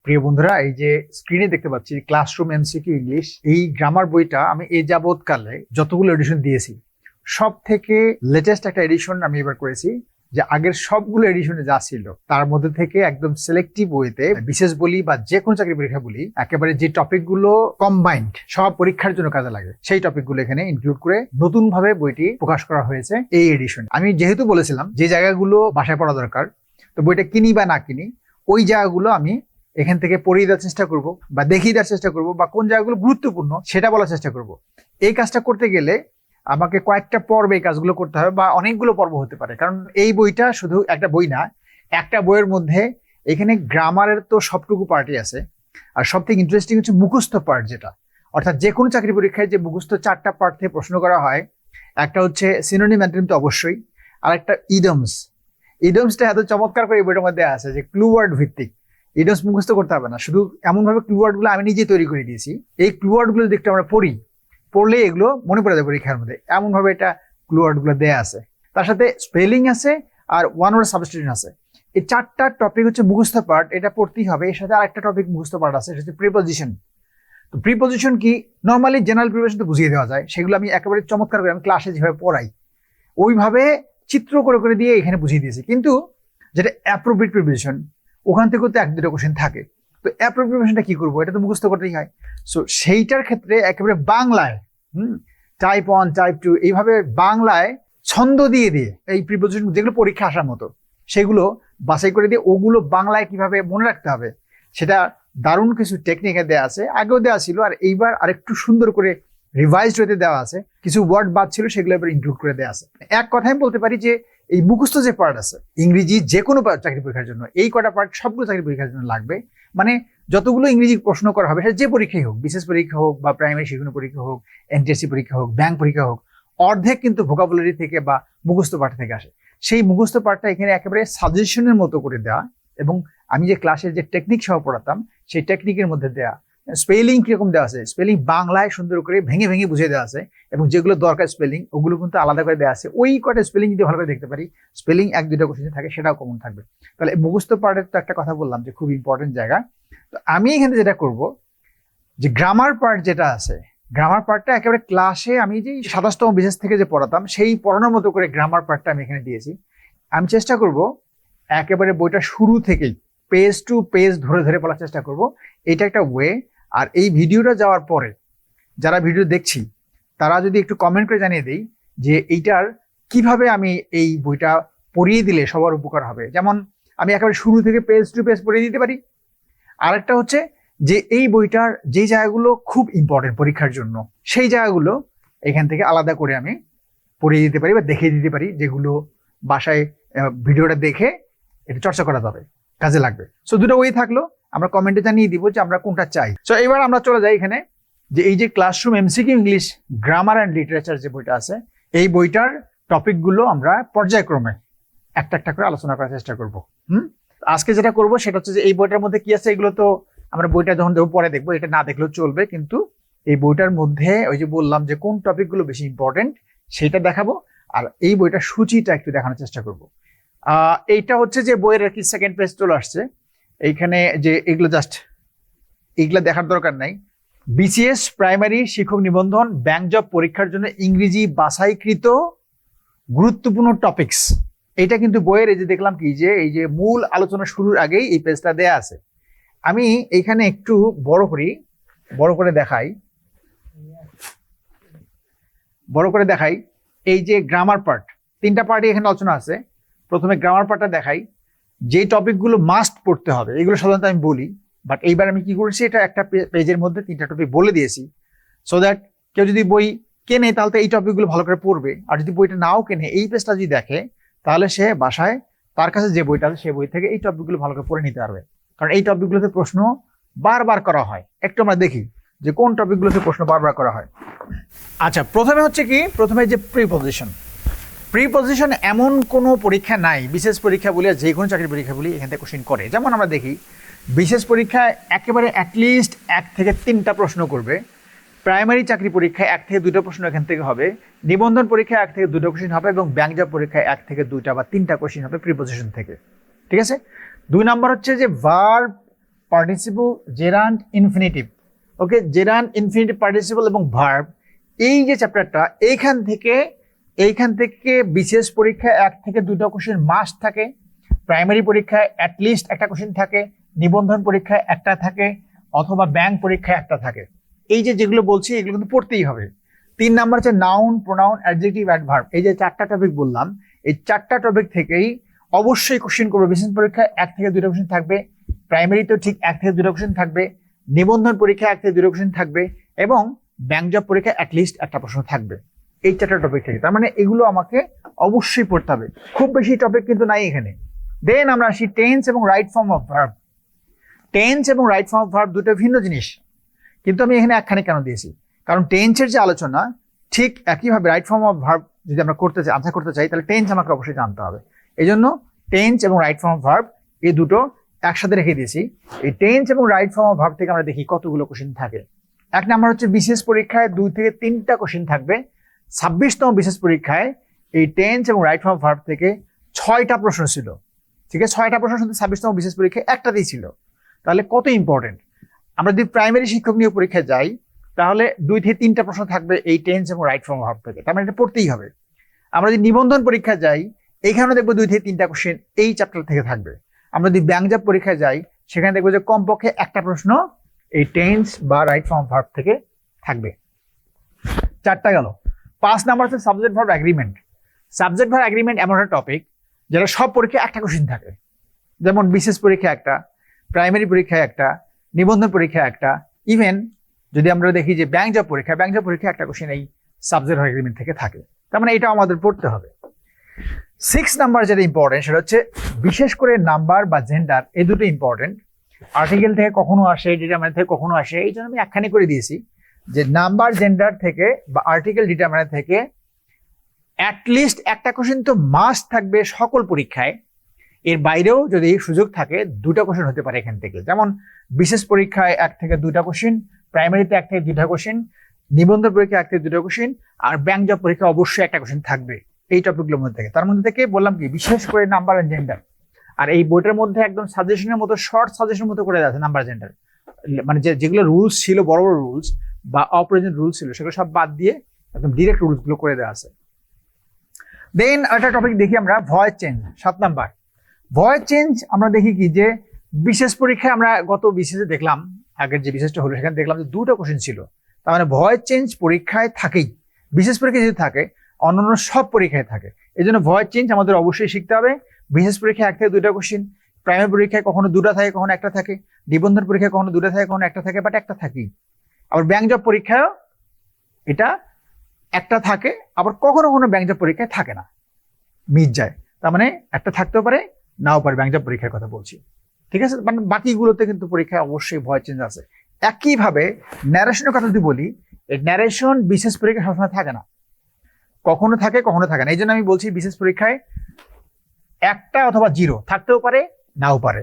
প্রিয় বন্ধুরা, এই যে স্ক্রিনে দেখতে পাচ্ছি ক্লাসরুম এমসিকিউ ইংলিশ, এই গ্রামার বইটা আমি এই যাবৎকালে যতগুলো এডিশন দিয়েছি সব থেকে লেটেস্ট একটা এডিশন আমি এবার করেছি। যে আগের সবগুলো এডিশনে যা ছিল তার মধ্যে থেকে একদম সিলেক্টিভ ওয়েতে বিশেষ বলি বা যে কোনো চাকরি পরীক্ষা বলি, একেবারে যে টপিক গুলো কম্বাইন্ড সব পরীক্ষার জন্য কাজে লাগে সেই টপিক গুলো এখানে ইনক্লুড করে নতুন ভাবে বইটি প্রকাশ করা হয়েছে এই এডিশন। আমি যেহেতু বলেছিলাম যে জায়গাগুলো বাসায় পড়া দরকার, তো বইটা কিনি বা না কিনি ওই জায়গাগুলো আমি এখান থেকে পড়িয়ে দেওয়ার চেষ্টা করব বা দেখিয়ে দেওয়ার চেষ্টা করব, বা কোন জায়গাগুলো গুরুত্বপূর্ণ সেটা বলার চেষ্টা করব। এই কাজটা করতে গেলে আমাকে কয়েকটা পর্বে এই কাজগুলো করতে হবে, বা অনেকগুলো পর্ব হতে পারে, কারণ এই বইটা শুধু একটা বই না। একটা বইয়ের মধ্যে এখানে গ্রামারের তো সবটুকু পার্টই আছে, আর সব থেকে ইন্টারেস্টিং হচ্ছে মুখস্থ পার্ট, যেটা অর্থাৎ যে কোনো চাকরি পরীক্ষায় যে মুখস্থ 4টা পার্ট থেকে প্রশ্ন করা হয়। একটা হচ্ছে সিনোনিম অ্যান্টোনিম, তো অবশ্যই। আর একটা ইডমসটা এত চমৎকার করে এই বইটার মধ্যে আছে যে ক্লু ওয়ার্ড ভিত্তিক। ইডমস মুখস্থ করতে হবে না, শুধু এমন ভাবে ক্লু ওয়ার্ড গুলো আমি নিজে তৈরি করে দিয়েছি। এই ক্লু ওয়ার্ড গুলো দেখতে আমরা পড়লে এগুলো মনে পড়ে যাবে পরীক্ষার মধ্যে, এমন ভাবে এটা ক্লু ওয়ার্ড গুলো দেয়া আছে। তার সাথে স্পেলিং আছে আর ওয়ান ওয়ার্ড সাবস্টিটিউশন আছে। এই 4টা টপিক হচ্ছে মুখস্থ পার্ট, এটা পড়তেই হবে। এর সাথে আরেকটা টপিক মুখস্থ পার্ট আছে, সেটা হচ্ছে প্রিপজিশন। তো প্রিপজিশন কি, নর্মালি জেনারেল প্রিপারেশন তো বুঝিয়ে দেওয়া যায়, সেগুলো আমি একেবারে চমৎকার করে আমি ক্লাসে যেভাবে পড়াই ওইভাবে চিত্র করে করে দিয়ে এখানে বুঝিয়ে দিয়েছি। কিন্তু যেটা অ্যাপ্রোপ্রিয়েট প্রিপজিশন, ওখান থেকেও তো 1-2টা কোশ্চেন থাকে। তো অ্যাপ্রোপ্রিয়েট প্রিপজিশনটা কি করবো, এটা তো মুখস্থ করতেই হয়। সো সেইটার ক্ষেত্রে একেবারে বাংলায় টাইপ 1 টাইপ 2 এইভাবে বাংলায় ছন্দ দিয়ে দিয়ে এই প্রিপজিশন যেগুলো পরীক্ষা আসার মতো সেগুলো বাছাই করে দিয়ে ওগুলো বাংলায় কিভাবে মনে রাখতে হবে সেটা দারুণ কিছু টেকনিকে দেওয়া আছে। আগেও দেওয়া ছিল, আর এইবার আরেকটু সুন্দর করে রিভাইজড হতে দেওয়া আছে। কিছু ওয়ার্ড বাদ ছিল, সেগুলো এবার ইনক্লুড করে দেওয়া আছে। এক কথায় আমি বলতে পারি যে এই মুখস্থ যে পার্ট আছে ইংরেজি যে কোনো চাকরি পরীক্ষার জন্য, এই কটা পার্ট সবগুলো চাকরি পরীক্ষার জন্য লাগবে। মানে যতগুলো ইংরেজি প্রশ্ন করা হবে, সেটা যে পরীক্ষাই হোক, বিশেষ পরীক্ষা হোক বা প্রাইমারি শিক্ষণ পরীক্ষা হোক, এনটিএসসি পরীক্ষা হোক, ব্যাংক পরীক্ষা হোক, অর্ধেক কিন্তু ভোকাবুলারি থেকে বা মুখস্থ পাঠ থেকে আসে। সেই মুখস্থ পাঠটা এখানে একেবারে সাজেশনের মতো করে দেওয়া, এবং আমি যে ক্লাসের যে টেকনিক সহ পড়াতাম সেই টেকনিকের মধ্যে দেওয়া। স্পেলিং কিরকম দেওয়া আছে, স্পেলিং বাংলায় সুন্দর করে ভেঙে ভেঙে বুঝিয়ে দেওয়া আছে, এবং যেগুলো দরকার স্পেলিং ওগুলো কিন্তু আলাদা করে দেওয়া আছে। ওই কটা স্পেলিং যদি ভালো করে দেখতে পারি, স্পেলিং 1-2টা কোশ্চেন থাকে সেটাও কমন থাকবে। তাহলে মুখস্থ পার্টের তো একটা কথা বললাম যে খুব ইম্পর্টেন্ট জায়গা। তো আমি এখানে যেটা করব, যে গ্রামার পার্ট যেটা আছে, গ্রামার পার্টটা একেবারে ক্লাসে আমি যে 27তম বিশেষ থেকে যে পড়াতাম সেই পড়ানোর মতো করে গ্রামার পার্টটা আমি এখানে দিয়েছি। আমি চেষ্টা করব একেবারে বইটা শুরু থেকেই পেজ টু পেজ ধরে ধরে পড়ার চেষ্টা করব। এটা একটা ওয়ে। আর এই ভিডিওটা যাওয়ার পরে যারা ভিডিও দেখছি তারা যদি একটু কমেন্ট করে জানিয়ে দেই যে এইটার কিভাবে আমি এই বইটা পড়িয়ে দিলে সবার উপকার হবে। যেমন আমি একেবারে শুরু থেকে পেজ টু পেজ পড়িয়ে দিতে পারি। আরেকটা হচ্ছে যে এই বইটার যে জায়গাগুলো খুব ইম্পর্টেন্ট পরীক্ষার জন্য সেই জায়গাগুলো এখান থেকে আলাদা করে আমি পড়িয়ে দিতে পারি বা দেখিয়ে দিতে পারি, যেগুলো বাসায় ভিডিওটা দেখে এটা চর্চা করা যাবে, কাজে লাগবে। সো দুটো ওয়ে থাকলো, আমরা কমেন্টে জানিয়ে দিব যে আমরা কোনটা চাই। সো এবার আমরা চলে যাই এখানে, যে এই যে classroom MCQ English grammar and literature যে বইটা আছে, এই বইটার টপিকগুলো আমরা পর্যায়ক্রমে একটা একটা করে আলোচনা করার চেষ্টা করব। আজকে যেটা করব সেটা হচ্ছে যে এই বইটার মধ্যে কি আছে এগুলো তো আমরা বইটা যখন দেবো পরে দেখবো, এটা না দেখলেও চলবে। কিন্তু এই বইটার মধ্যে ওই যে বললাম যে কোন টপিকগুলো বেশি ইম্পর্টেন্ট সেটা দেখাবো, আর এই বইটার সূচিটা একটু দেখানোর চেষ্টা করব। এইটা হচ্ছে যে বইয়ের আর কি সেকেন্ড পেজ চলে আসছে এইখানে। যে এগুলো দেখার দরকার নাই। বিসিএস প্রাইমারি শিক্ষক নিবন্ধন ব্যাংক জব পরীক্ষার জন্য ইংরেজি বাছাইকৃত গুরুত্বপূর্ণ টপিকস, এটা কিন্তু বইয়ের এই যে দেখলাম কি যে এই যে মূল আলোচনা শুরুর আগেই এই পেজটা দেয়া আছে। আমি এইখানে একটু বড় করে দেখাই এই যে গ্রামার পার্ট, 3টা পার্টই এখানে আলোচনা আছে। প্রথমে গ্রামার পার্টটা দেখাই, যে টপিকগুলো মাস্ট পড়তে হবে এগুলো সাধারণত আমি বলি, বাট এইবার আমি কি করেছি, এটা একটা পেজের মধ্যে 3টা টপিক বলে দিয়েছি, সো দ্যাট কেউ যদি বই কেনে তাহলে তো এই টপিকগুলো ভালো করে পড়বে। আর যদি বইটা নাও কেনে, এই পেজটা যদি দেখে তাহলে সে বাসায় তার কাছে যে বইটা আছে সেই বই থেকে এই টপিকগুলো ভালো করে পড়ে নিতে পারবে, কারণ এই টপিকগুলোতে প্রশ্ন বারবার করা হয়। একটু আমরা দেখি যে কোন টপিকগুলোতে প্রশ্ন বারবার করা হয়। আচ্ছা, প্রথমে হচ্ছে কি, প্রথমে যে প্রিপজিশন এমন কোনো পরীক্ষা নাই, বিশেষ পরীক্ষা বলি যে কোনো চাকরি পরীক্ষা বলি এখান থেকে কোশ্চেন করে। যেমন আমরা দেখি বিশেষ পরীক্ষায় একেবারে অ্যাটলিস্ট 1 থেকে 3টা প্রশ্ন করবে, প্রাইমারি চাকরি পরীক্ষায় 1 থেকে 2টা প্রশ্ন এখান থেকে হবে, নিবন্ধন পরীক্ষায় 1 থেকে 2টা কোশ্চেন হবে, এবং ব্যাংক জব পরীক্ষায় 1 থেকে 2টা বা 3টা কোশ্চেন হবে প্রিপজিশন থেকে। ঠিক আছে। 2 নাম্বার হচ্ছে যে ভার্ব পার্টিসিপল, জেরান্ড, ইনফিনিটিভ। ওকে, জেরান্ড, ইনফিনিটিভ, পার্টিসিপল এবং ভার্ব, এই যে চ্যাপ্টারটা, এইখান থেকে বিশেষ পরীক্ষায় 1 থেকে 2টা কোশ্চেন মাস্ট থাকে, প্রাইমারি পরীক্ষায় অ্যাটলিস্ট একটা কোশ্চেন থাকে, নিবন্ধন পরীক্ষায় একটা থাকে, অথবা ব্যাংক পরীক্ষায় একটা থাকে। এই যেগুলো বলছি এগুলো কিন্তু পড়তেই হবে। 3 নাম্বার হচ্ছে নাউন, প্রোনাউন, অ্যাডজেক্টিভ, অ্যাডভার্ব। এই যে 4টা টপিক বললাম, এই 4টা টপিক থেকেই অবশ্যই কোশ্চেন করবে। বিশেষ পরীক্ষায় 1 থেকে 2টা কোশ্চেন থাকবে, প্রাইমারিতেও ঠিক 1 থেকে 2টা কোশ্চেন থাকবে, নিবন্ধন পরীক্ষায় 1 থেকে 2টা কোশ্চেন থাকবে, এবং ব্যাংক জব পরীক্ষায় অ্যাটলিস্ট একটা প্রশ্ন থাকবে। এই 4টা টপিক থেকে, তার মানে এগুলো আমাকে অবশ্যই পড়তে হবে। খুব বেশি টপিক কিন্তু নাই এখানে। দেন আমরা আসি টেন্স এবং right form of verb. Tense এবং রাইট ফর্ম অফ ভার্ব দুটো ভিন্ন জিনিস, কিন্তু আমি এখানে একখানে কেন দিয়েছি, কারণ টেন্সের যে আলোচনা ঠিক একইভাবে রাইট ফর্ম অফ ভার্ব যদি আমরা করতে চাই, আনসার করতে চাই, তাহলে টেন্স আমাকে অবশ্যই জানতে হবে। এই জন্য টেন্স এবং রাইট ফর্ম অফ ভার্ব এই দুটো একসাথে রেখে দিয়েছি। এই টেন্স এবং রাইট ফর্ম অফ ভার্ব থেকে আমরা দেখি কতগুলো কোশ্চেন থাকে। 1 নাম্বার হচ্ছে বিশেষ পরীক্ষায় 2 থেকে 3টা কোশ্চেন থাকবে। 26তম বিশেষ পরীক্ষায় এই টেন্স এবং রাইট ফর্ম অফ ভার্ব থেকে 6টা প্রশ্ন ছিল। ঠিক আছে, 6টা প্রশ্ন শুধু 26তম বিশেষ পরীক্ষায় একটাতেই ছিল। তাহলে কত ইম্পর্টেন্ট। আমরা যদি প্রাইমারি শিক্ষক নিয়োগ পরীক্ষায় যাই, তাহলে 2 থেকে 3টা প্রশ্ন থাকবে এই টেন্স এবং রাইট ফর্ম অফ ভার্ব থেকে, তার মানে এটা পড়তেই হবে। আমরা যদি নিবন্ধন পরীক্ষায় যাই, এখানেও দেখবো 2 থেকে 3টা কোশ্চেন এই চ্যাপ্টার থেকে থাকবে। আমরা যদি ব্যাংক জব পরীক্ষায় যাই, সেখানে দেখবো যে কমপক্ষে একটা প্রশ্ন এই টেন্স বা রাইট ফর্ম অফ ভার্ব থেকে থাকবে। 4টা গেল। 5 নাম্বার হচ্ছে subject verb agreement. Subject verb agreement এমন একটা টপিক যেটা সব পরীক্ষায় একটা কোশ্চেন থাকে। যেমন বিশেষ পরীক্ষা একটা, প্রাইমারি পরীক্ষায় একটা, নিবন্ধন পরীক্ষা একটা, ইভেন যদি আমরা দেখি যে ব্যাংক জব পরীক্ষা একটা কোশ্চেন এই সাবজেক্ট ভার্ব এগ্রিমেন্ট থেকে থাকে। তার মানে এটা আমাদের পড়তে হবে। 6 নাম্বার যেটা ইম্পর্টেন্ট সেটা হচ্ছে বিশেষ করে নাম্বার বা জেন্ডার, এই দুটো ইম্পর্টেন্ট। আর্টিকেল থেকে কখনো আসে, ডিটারমিনার থেকে কখনো আসে, এই জন্য আমি একখানে করে দিয়েছি যে নাম্বার জেন্ডার থেকে বা আর্টিকেল ডিটারমিনার থেকে অ্যাটলিস্ট একটা কোশ্চেন তো মাস্ট থাকবে সকল পরীক্ষায়। এর বাইরেও যদি সুযোগ থাকে 2টা কোশ্চেন হতে পারে এখান থেকে। যেমন বিশেষ পরীক্ষায় 1 থেকে 2টা কোশ্চেন, প্রাইমারিতে 1 থেকে 2টা কোশ্চেন, নিবন্ধন পরীক্ষায় 1 থেকে 2টা কোশ্চেন, আর ব্যাংক জব পরীক্ষা অবশ্যই একটা কোশ্চেন থাকবে এই টপিকগুলোর মধ্যে থেকে। তার মধ্যে থেকে বললাম কি বিশেষ করে নাম্বার এন্ড জেন্ডার। আর এই বইটার মধ্যে একদম সাজেশনের মতো, শর্ট সাজেশনের মতো করে দেওয়া আছে নাম্বার জেন্ডার। মানে যেগুলো রুলস ছিল, বড় বড় রুলস বা অপ্রয়োজনীয় রুলস ছিল, সেগুলো সব বাদ দিয়ে একদম ডিরেক্ট রুলস গুলো করে দেওয়া আছে। দেন একটা টপিক দেখি আমরা, voice change. 7 number voice change. আমরা দেখি কি যে বিশেষ পরীক্ষায় আমরা গত বিশেষে দেখলাম, আগের যে বিশেষটা হলো সেখানে দেখলাম যে 2টা কোশ্চেন ছিল। তার মানে ভয়েস চেঞ্জ পরীক্ষায় থাকেই। বিশেষ পরীক্ষায় যদি থাকে, অন্যান্য সব পরীক্ষায় থাকে। এই জন্য ভয়েস চেঞ্জ আমাদের অবশ্যই শিখতে হবে। বিশেষ পরীক্ষায় 1 থেকে 2টা কোশ্চেন, প্রাইমারি পরীক্ষায় কখনো 2টা থাকে, কখনো একটা থাকে, নিবন্ধন পরীক্ষায় কখনো 2টা থাকে, কখনো একটা থাকে, বাট একটা থাকেই। আবার ব্যাংক জব পরীক্ষায়ও এটা একটা থাকে, আবার কখনো কখনো ব্যাংক জব পরীক্ষায় থাকে না, মিস যায়। তার মানে একটা থাকতেও পারে, নাও পারে। ব্যাংক জব পরীক্ষার কথা বলছি, ঠিক আছে। মানে বাকিগুলোতে কিন্তু পরীক্ষায় অবশ্যই ভয়েস চেঞ্জ আছে। একইভাবে ন্যারেশনের কথা যদি বলি, এই ন্যারেশন বিশেষ পরীক্ষায় সবসময় থাকে না, কখনো থাকে কখনো থাকে না। এই জন্য আমি বলছি বিশেষ পরীক্ষায় একটা অথবা 0 থাকতেও পারে, নাও পারে।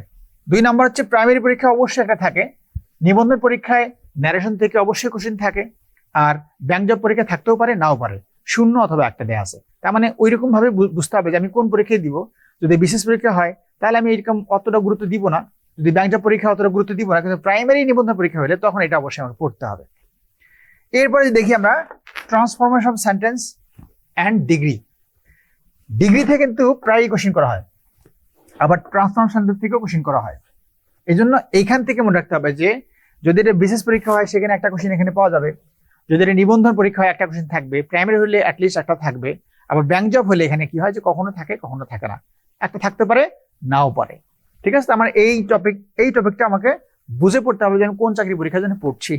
2 নাম্বার হচ্ছে প্রাইমারি পরীক্ষায় অবশ্যই একটা থাকে, নিবন্ধন পরীক্ষায় ন্যারেশন থেকে অবশ্যই কোশ্চেন থাকে, আর ব্যাংক জব পরীক্ষায় থাকতেও পারে, নাও পারে। 0 অথবা একটা দেয়া আছে। তার মানে ওই রকম ভাবে বুঝতে হবে যে আমি কোন পরীক্ষায় দিব। যদি বিশেষ পরীক্ষা হয় তাহলে আমি এরকম অতটা গুরুত্ব দিব না, যদি ব্যাংক জব পরীক্ষা অতটা গুরুত্ব দিব না, কিন্তু প্রাইমারি নিবন্ধন পরীক্ষা হলে তখন এটা অবশ্যই আমাকে পড়তে হবে। এরপরে দেখি আমরা transformation of sentence and degree. Degree থেকে কিন্তু প্রায়ই কোশ্চেন করা হয়, আবার ট্রান্সফরমেশন সেন্টেন্স থেকেও কোশ্চেন করা হয়। এই জন্য এইখান থেকে মনে রাখতে হবে যে যদি এটা বিশেষ পরীক্ষা হয় সেখানে একটা কোশ্চেন এখানে পাওয়া যাবে, যদি এটা নিবন্ধন পরীক্ষা হয় একটা কোশ্চেন থাকবে, প্রাইমারি হলে অ্যাটলিস্ট একটা থাকবে, আবার ব্যাংক জব হলে এখানে কি হয় যে কখনো থাকে কখনো থাকে না, একটা থাকতে পারে, নাও পারে। ঠিক আছে, আমার এই টপিকটা আমাকে বুঝে পড়তে হবে যে আমি কোন চাকরি পরীক্ষার জন্য পড়ছি।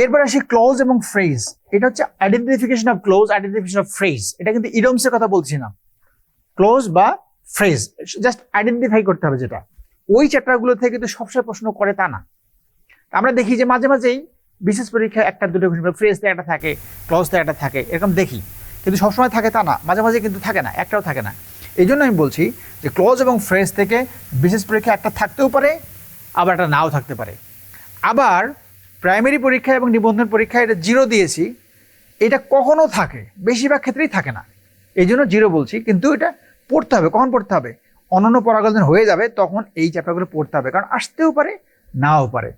এরপর আসি ক্লজ এবং ফ্রেজ। এটা হচ্ছে identification of clause, identification of phrase. এটা কিন্তু ইডিয়মসের কথা বলছি না, ক্লজ বা ফ্রেজ জাস্ট আইডেন্টিফাই করতে হবে। যেটা ওই চ্যাপ্টারগুলো থেকে কিন্তু সবসময় প্রশ্ন করে তা না। আমরা দেখি যে মাঝে মাঝেই বিশেষ পরীক্ষায় 1-2টা কোশ্চেন ফ্রেজ থেকে একটা থাকে, ক্লজ থেকে একটা থাকে, এরকম দেখি, কিন্তু সবসময় থাকে তা না, মাঝে মাঝে কিন্তু থাকে না, একটাও থাকে না। এই জন্য আমি বলছি যে ক্লজ এবং ফ্রেজ থেকে বিশেষ পরীক্ষা একটা থাকতেও পারে, আবার একটা নাও থাকতে পারে। আবার প্রাইমারি পরীক্ষা এবং নিবন্ধন পরীক্ষায় এটা 0 দিয়েছি, এটা কখনো থাকে, বেশিরভাগ ক্ষেত্রেই থাকে না, এই জন্য 0 বলছি। কিন্তু এটা পড়তে হবে। কখন পড়তে হবে? অন্যান্য পড়াগুলো যখন হয়ে যাবে তখন এই চ্যাপ্টারগুলো পড়তে হবে, কারণ আসতেও পারে নাও পারে।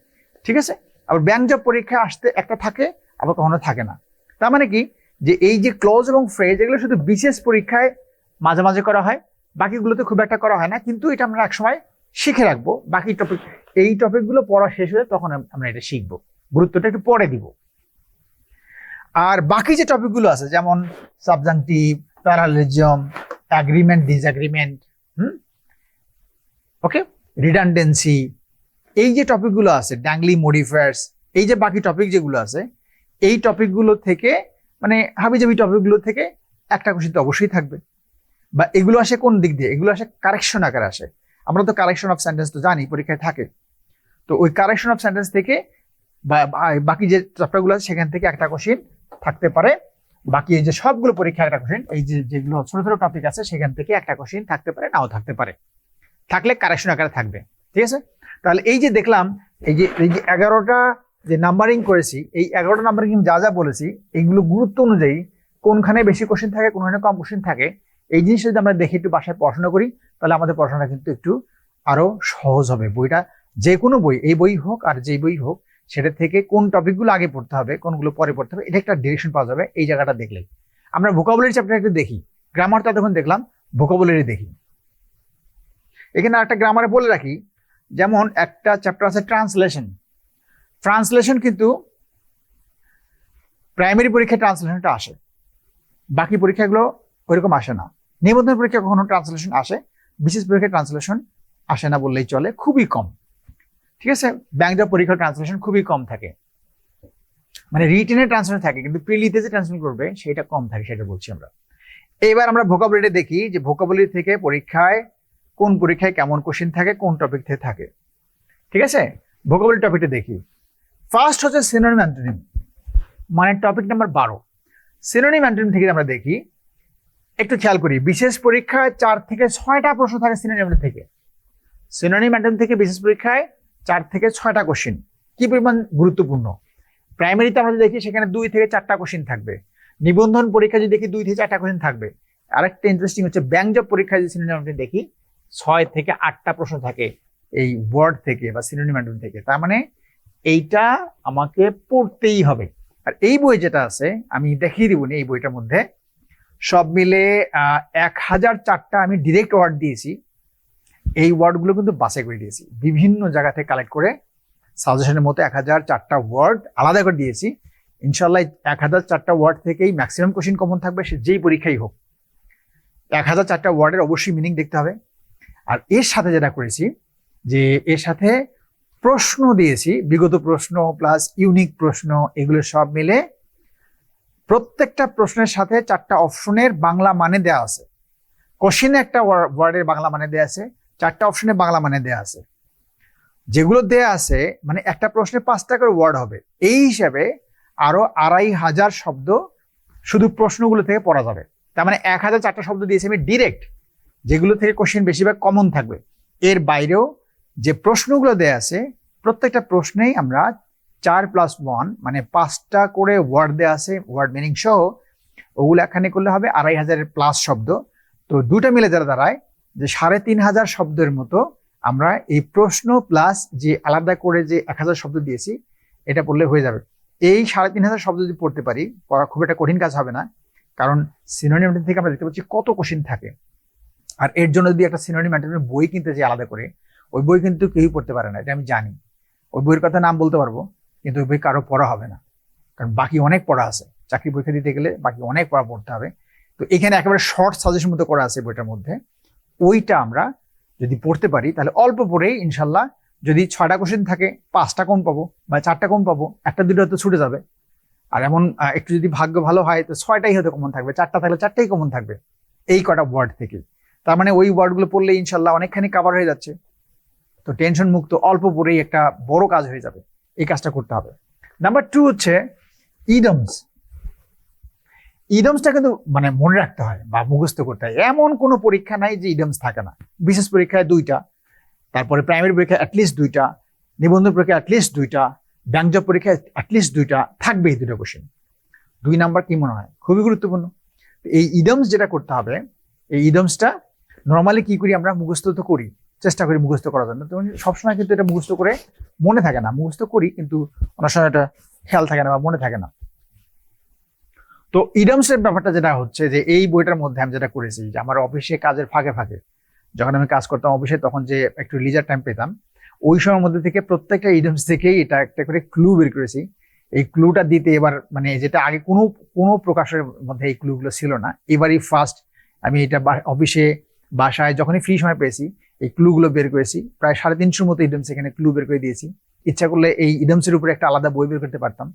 ঠিক আছে, আবার ব্যাংক জব পরীক্ষায় আসতে একটা থাকে, আবার কখনো থাকে না। তার মানে কি, যে এই যে ক্লজ এবং ফ্রেজ এগুলো শুধু বিশেষ পরীক্ষায় মাঝে মাঝে করা হয়, বাকিগুলোতে খুব একটা করা হয় না, কিন্তু এটা আমরা একসময় শিখে রাখবো। বাকি টপিক, এই টপিকগুলো পড়া শেষ হলে তখন আমরা এটা শিখবো, গুরুত্বটা একটু পরে দিব। আর বাকি যে টপিকগুলো আছে যেমন সাবজাংটিভ, প্যারালেলিজম, অ্যাগ্রিমেন্ট, ডিসঅ্যাগ্রিমেন্ট, ওকে, রিডান্ডেন্সি, এই যে টপিকগুলো আছে, ড্যাংলি মডিফায়ার্স, এই যে বাকি টপিক যেগুলো আছে, এই টপিকগুলো থেকে মানে হাবিজাবি টপিকগুলো থেকে একটা কোশ্চেন তো অবশ্যই থাকবে। বা এগুলো আসে কোন দিক দিয়ে? এগুলো আসে কারেকশন আকারে আসে। আমরা তো কারেকশন অফ সেন্টেন্স তো জানি পরীক্ষায় থাকে, তো ওই কারেকশন অফ সেন্টেন্স থেকে বা বাকি যে চ্যাপ্টারগুলো আছে সেখান থেকে একটা কোশ্চেন থাকতে পারে। বাকি এই যে সবগুলো পরীক্ষার একটা কোশ্চেন, এই যে যেগুলো ছোট ছোট টপিক আছে সেখান থেকে একটা কোশ্চেন থাকতে পারে, নাও থাকতে পারে, থাকলে কারেকশন আকারে থাকবে। ঠিক আছে, তাহলে এই যে দেখলাম এই যে 11টা যে নাম্বারিং করেছি, এই 11টা নাম্বারিং যা যা বলেছি এইগুলো গুরুত্ব অনুযায়ী কোনখানে বেশি কোশ্চেন থাকে, কোনখানে কম কোশ্চেন থাকে, এই জিনিসটা যদি আমরা দেখি, একটু বাসায় পড়াশোনা করি, তাহলে আমাদের পড়াশোনাটা কিন্তু একটু আরো সহজ হবে। বইটা যে কোনো বই, এই বই হোক আর যে বই হোক, সেটা থেকে কোন টপিকগুলো আগে পড়তে হবে, কোনগুলো পরে পড়তে হবে, এটা একটা ডিরেকশন পাওয়া যাবে এই জায়গাটা দেখলে। আমরা ভোকাবুলারি চ্যাপ্টার একটু দেখি, গ্রামারটা তখন দেখলাম, ভোকাবুলারি দেখি। এখানে একটা গ্রামারে বলে রাখি, যেমন একটা চ্যাপ্টার আছে ট্রান্সলেশন। ট্রান্সলেশন কিন্তু প্রাইমারি পরীক্ষায় ট্রান্সলেশনটা আসে, বাকি পরীক্ষাগুলো ওইরকম আসে না। নিবন্ধন পরীক্ষা কখনো ট্রান্সলেশন আসে, বিশেষ পরীক্ষায় ট্রান্সলেশন আসে না বললেই চলে, খুবই কম। ঠিক আছে, ব্যাংক জব পরীক্ষার ট্রান্সলেশন খুবই কম থাকে, মানে রিটেনের ট্রান্সলেশন থাকে, কিন্তু প্রিলিতে যে ট্রান্সলেশন করবে সেটা কম থাকে, সেটা বলছি আমরা। এবার আমরা ভোকাবুলারি দেখি, যে ভোকাবুলারি থেকে পরীক্ষায় কোন পরীক্ষায় কেমন কোশ্চেন থাকে, কোন টপিক থেকে থাকে। ঠিক আছে, ভোকাবুলারি টপিকটা দেখি। ফার্স্ট হচ্ছে সিনোনিম অ্যান্টোনিম, মানে টপিক নাম্বার 12। সিনোনিম অ্যান্টোনিম থেকে আমরা দেখি, একটু খেয়াল করি, বিশেষ পরীক্ষায় 4 থেকে 6টা প্রশ্ন থাকে সিনোনিম থেকে। সিনোনিম অ্যান্টোনিম থেকে বিশেষ পরীক্ষায় 4 থেকে 6টা কোশ্চেন, কি পরিমাণ গুরুত্বপূর্ণ। প্রাইমারিতে আমরা দেখি সেখানে 2 থেকে 4টা কোশ্চেন থাকবে, নিবন্ধন পরীক্ষা যদি দেখি 2 থেকে 4টা কোশ্চেন থাকবে। আরেকটা ইন্টারেস্টিং হচ্ছে ব্যাংক জব পরীক্ষায় যে সিনোনিম অ্যান্টোনিম দেখি 6 থেকে 8টা প্রশ্ন থাকে এই ওয়ার্ড থেকে বা সিনোনিম অ্যান্টোনিম থেকে। তার মানে এইটা আমাকে পড়তেই হবে। আর এই বই যেটা আছে আমি দেখিয়ে দিব, এই বইটার মধ্যে সব মিলে 1004টা আমি ডিরেক্ট ওয়ার্ড দিয়েছি। এই ওয়ার্ডগুলো কিন্তু বাছাই করে দিয়েছি, বিভিন্ন জায়গা থেকে কালেক্ট করে সাজেশনের মতো 1004টা ওয়ার্ড আলাদা করে দিয়েছি। ইনশাল্লাহ 1004টা ওয়ার্ড থেকেই ম্যাক্সিমাম কোশ্চেন কমন থাকবে, সে যেই পরীক্ষাই হোক। 1004টা ওয়ার্ডের অবশ্যই মিনিং দেখতে হবে। আর এর সাথে যেটা করেছি, যে এর সাথে প্রশ্ন দিয়েছি, বিগত প্রশ্ন প্লাস ইউনিক প্রশ্ন, এগুলো সব মিলে প্রত্যেকটা প্রশ্নের সাথে 4টা অপশনের বাংলা মানে দেয়া আছে। কোশ্চেনে একটা ওয়ার্ডের বাংলা মানে দেয়া আছে, 4টা অপশনে বাংলা মানে দেয়া আছে। যেগুলো দেয়া আছে মানে একটা প্রশ্নে 5টা করে ওয়ার্ড হবে, এই হিসাবে আরো 2500 শব্দ শুধু প্রশ্নগুলো থেকে পড়া যাবে। তার মানে 1004টা শব্দ দিয়েছি আমি ডিরেক্ট, যেগুলো থেকে কোশ্চেন বেশিরভাগ কমন থাকবে। এর বাইরেও যে প্রশ্নগুলো দেয়া আছে, প্রত্যেকটা প্রশ্নেই আমরা 4+1 মানে 5টা করে ওয়ার্ড দেয়া আছে, ওয়ার্ড মিনিং সহ, ওগুলো একখানে করলে হবে 2500+ শব্দ। তো দুটা মিলে যারা দাঁড়ায় যে 3500 শব্দের মতো আমরা এই প্রশ্ন প্লাস যে আলাদা করে যে 1000 শব্দ দিয়েছি এটা পড়লে হয়ে যাবে। এই 3500 শব্দ যদি পড়তে পারি, পড়া খুব একটা কঠিন কাজ হবে না, কারণ সিনোনিম থেকে আমরা দেখতে পাচ্ছি কত কোশ্চেন থাকে। আর এর জন্য যদি একটা সিনোনিম অ্যান্টোনিম বই কিনতে যে আলাদা করে, ওই বই কিন্তু কেউই পড়তে পারে না, এটা আমি জানি। ওই বইয়ের কথা নাম বলতে পারবো, কিন্তু ওই বই কারো পড়া হবে না, কারণ বাকি অনেক পড়া আছে। চাকরি পরীক্ষা দিতে গেলে বাকি অনেক পড়া পড়তে হবে। তো এখানে একেবারে শর্ট সাজেশন মতো করা আছে বইটার মধ্যে, ওইটা আমরা যদি পড়তে পারি তাহলে অল্প পড়েই ইনশাল্লাহ, যদি 6টা কোশ্চেন থাকে 5টা কম পাবো বা 4টা কম পাবো, 1টা 2টা তো ছুটে যাবে। আর এমন একটু যদি ভাগ্য ভালো হয় তো 6টাই হয়তো কমন থাকবে, 4টা থাকলে 4টাই কমন থাকবে এই কটা ওয়ার্ড থেকে। তার মানে ওই ওয়ার্ডগুলো পড়লে ইনশাল্লাহ অনেকখানি কভার হয়ে যাচ্ছে। তো টেনশন মুক্ত অল্প পড়েই একটা বড় কাজ হয়ে যাবে, এই কাজটা করতে হবে। নাম্বার 2 হচ্ছে ইডমস। ইডমসটা কিন্তু মানে মনে রাখতে হয় বা মুখস্থ করতে হয়। এমন কোনো পরীক্ষা নাই যে ইডমস থাকে না। বিশেষ পরীক্ষায় 2টা, তারপরে প্রাইমারি পরীক্ষায় অ্যাটলিস্ট 2টা, নিবন্ধন পরীক্ষায় অ্যাটলিস্ট 2টা, ব্যাংক জব পরীক্ষায় অ্যাটলিস্ট 2টা থাকবে। এই 2টা কোশ্চেন 2 নাম্বার কি মনে হয়? খুবই গুরুত্বপূর্ণ। এই ইডমস যেটা করতে হবে, এই ইডমসটা নর্মালি কি করি আমরা, মুখস্থ তো করি, চেষ্টা করি মুখস্থ করার জন্য, তো সবসময় কিন্তু এটা মুখস্থ করে মনে থাকে না। মুখস্থ করি কিন্তু অনেক সময় এটা খেয়াল থাকে না বা মনে থাকে না। তো ইডিয়মস এর ব্যাপারটা যেটা হচ্ছে যে এই বইটার মধ্যে আমি যেটা করেছি যে আমার অফিসে কাজের ফাঁকে ফাঁকে যখন আমি কাজ করতাম অফিসে, তখন যে একটু লিজার টাইম পেতাম, ওই সময়ের মধ্যে থেকে প্রত্যেকটা ইডিয়মস থেকেই এটা একটা করে ক্লু বের করেছি। এই ক্লুটা দিতে এবার মানে যেটা আগে কোনো প্রকাশের মধ্যে এই ক্লুগুলো ছিল না, এবারই ফার্স্ট আমি এটা অফিসে বাসায় যখনই ফ্রি সময় পেয়েছি এই ক্লুগুলো বের করেছি। প্রায় 350 মতো ইডিয়মস এখানে ক্লু বের করে দিয়েছি। ইচ্ছা করলে এই ইডিয়মসের উপরে একটা আলাদা বই বের করতে পারতাম।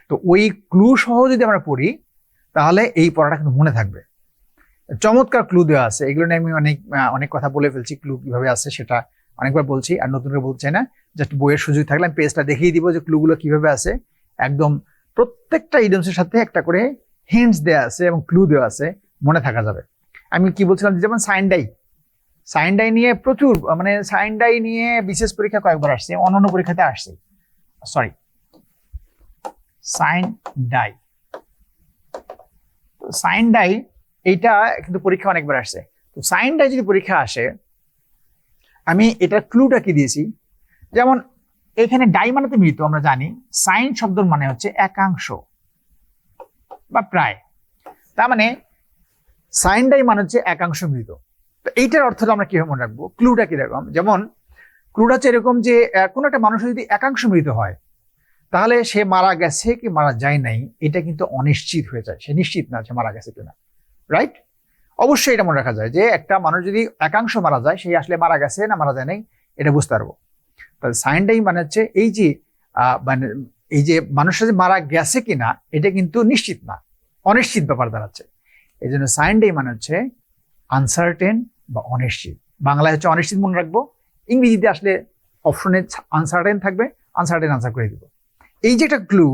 তো ওই ক্লু সহ যদি আমরা পড়ি তাহলে এই পড়াটা কিন্তু মনে থাকবে। চমৎকার ক্লু দেওয়া আছে, এগুলো নিয়ে আমি অনেক কথা বলে ফেলছি। ক্লু কিভাবে আছে সেটা অনেকবার বলছি, আর নতুন করে বলছি না, জাস্ট বইয়ের সুযোগ থাকলে আমি পেজটা দেখিয়ে দিব যে ক্লুগুলো কিভাবে আছে। একদম প্রত্যেকটা ইডিয়মসের সাথে একটা করে হিন্টস দেওয়া আছে এবং ক্লু দেওয়া আছে, মনে থাকা যাবে। আমি কি বলছিলাম, যেমন সাইন ডাই নিয়ে প্রচুর, মানে সাইন ডাই নিয়ে বিশেষ পরীক্ষা কয়েকবার আসছে, অন্যান্য পরীক্ষাতে আসছে। সরি, সাইন ডাই এইটা কিন্তু পরীক্ষা অনেকবার আসছে। তো সাইন ডাই যদি পরীক্ষা আসে, আমি এটার ক্লুটা কি দিয়েছি, যেমন এখানে ডাই মানেতে মৃত, আমরা জানি সাইন শব্দের মানে হচ্ছে একাংশ বা প্রায়, তার মানে সাইন ডাই মানে হচ্ছে একাংশ মৃত। তো এইটার অর্থটা আমরা কিভাবে মনে রাখবো, ক্লুটা কিরকম, যেমন ক্লুটা হচ্ছে এরকম যে কোনো একটা মানুষ যদি একাংশ মৃত হয় তাহলে সে মারা গেছে কি মারা যায় নাই এটা কিন্তু অনিশ্চিত হয়ে যায়, সে নিশ্চিত না যে মারা গেছে কিনা, রাইট? অবশ্যই এটা মনে রাখা যায় যে একটা মানুষ যদি একাংশ মারা যায় সে আসলে মারা গেছে না মারা যায় নাই এটা বুঝতে পারবো। তাহলে সাইন ডাই মানে হচ্ছে মানে এই যে মানুষটা যে মারা গেছে কিনা এটা কিন্তু নিশ্চিত না, অনিশ্চিত ব্যাপার দাঁড়াচ্ছে। এই জন্য সাইন ডাই মানে হচ্ছে আনসার্টেন বা অনিশ্চিত। বাংলায় হচ্ছে অনিশ্চিত মনে রাখবো, ইংরেজিতে আসলে অপশনে আনসার্টেন থাকবে, আনসার্টেন আনসার করে দিব। এই যে একটা ক্লু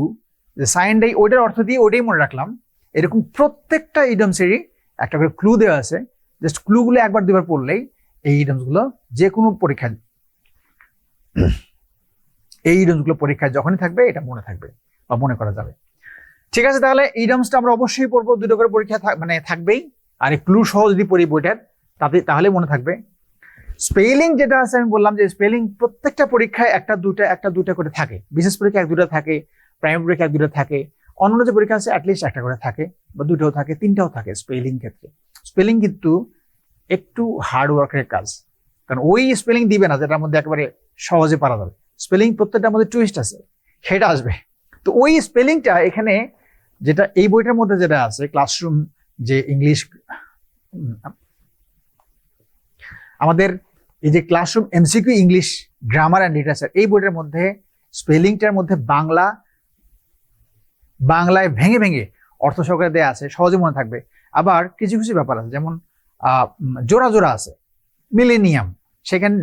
যে সাইন ডাই, ওইটার অর্থ দিয়ে ওটাই মনে রাখলাম। এরকম প্রত্যেকটা ইডিয়মসেরই একটা করে ক্লু দেওয়া আছে, জাস্ট ক্লুগুলো একবার দুবার পড়লেই এই ইডিয়মসগুলো যে কোনো পরীক্ষায় পরীক্ষায় যখনই থাকবে এটা মনে থাকবে বা মনে করা যাবে। ঠিক আছে, তাহলে ইডিয়মসটা আমরা অবশ্যই পড়বো, দুটো করে পরীক্ষা মানে থাকবেই। আর এই ক্লু সহ যদি পড়ি বইটার তাহলে মনে থাকবে। স্পেলিং যেটা আছে আমি বললাম যে স্পেলিং প্রত্যেকটা পরীক্ষায় একটা দুটা করে থাকে, বিশেষ পরীক্ষা 1-2টা থাকে, প্রাইমারি পরীক্ষা 1-2টা থাকে, অন্যান্য যে পরীক্ষা আছে অ্যাটলিস্ট একটা করে থাকে বা 2টাও থাকে, 3টাও থাকে। স্পেলিং ক্ষেত্রে স্পেলিং কিন্তু একটু হার্ড ওয়ার্কের কাজ, কারণ ওই স্পেলিং দিবে না যেটার মধ্যে একেবারে সহজে পারা যাবে। স্পেলিং প্রত্যেকটার মধ্যে টুইস্ট আছে, সেটা আসবে। তো ওই স্পেলিংটা এখানে যেটা এই বইটার মধ্যে যেটা আছে, ক্লাসরুম যে ইংলিশ, আমাদের এই যে classroom MCQ English grammar and literature, এই বইটার মধ্যে স্পেলিংটার মধ্যে বাংলায় ভেঙে ভেঙে অর্থ সহকারে দেয়া আছে, সহজে মনে থাকবে। আবার কিছু কিছু ব্যাপার আছে, যেমন জোড়া জোড়া আছে, মিলেনিয়াম সেখানে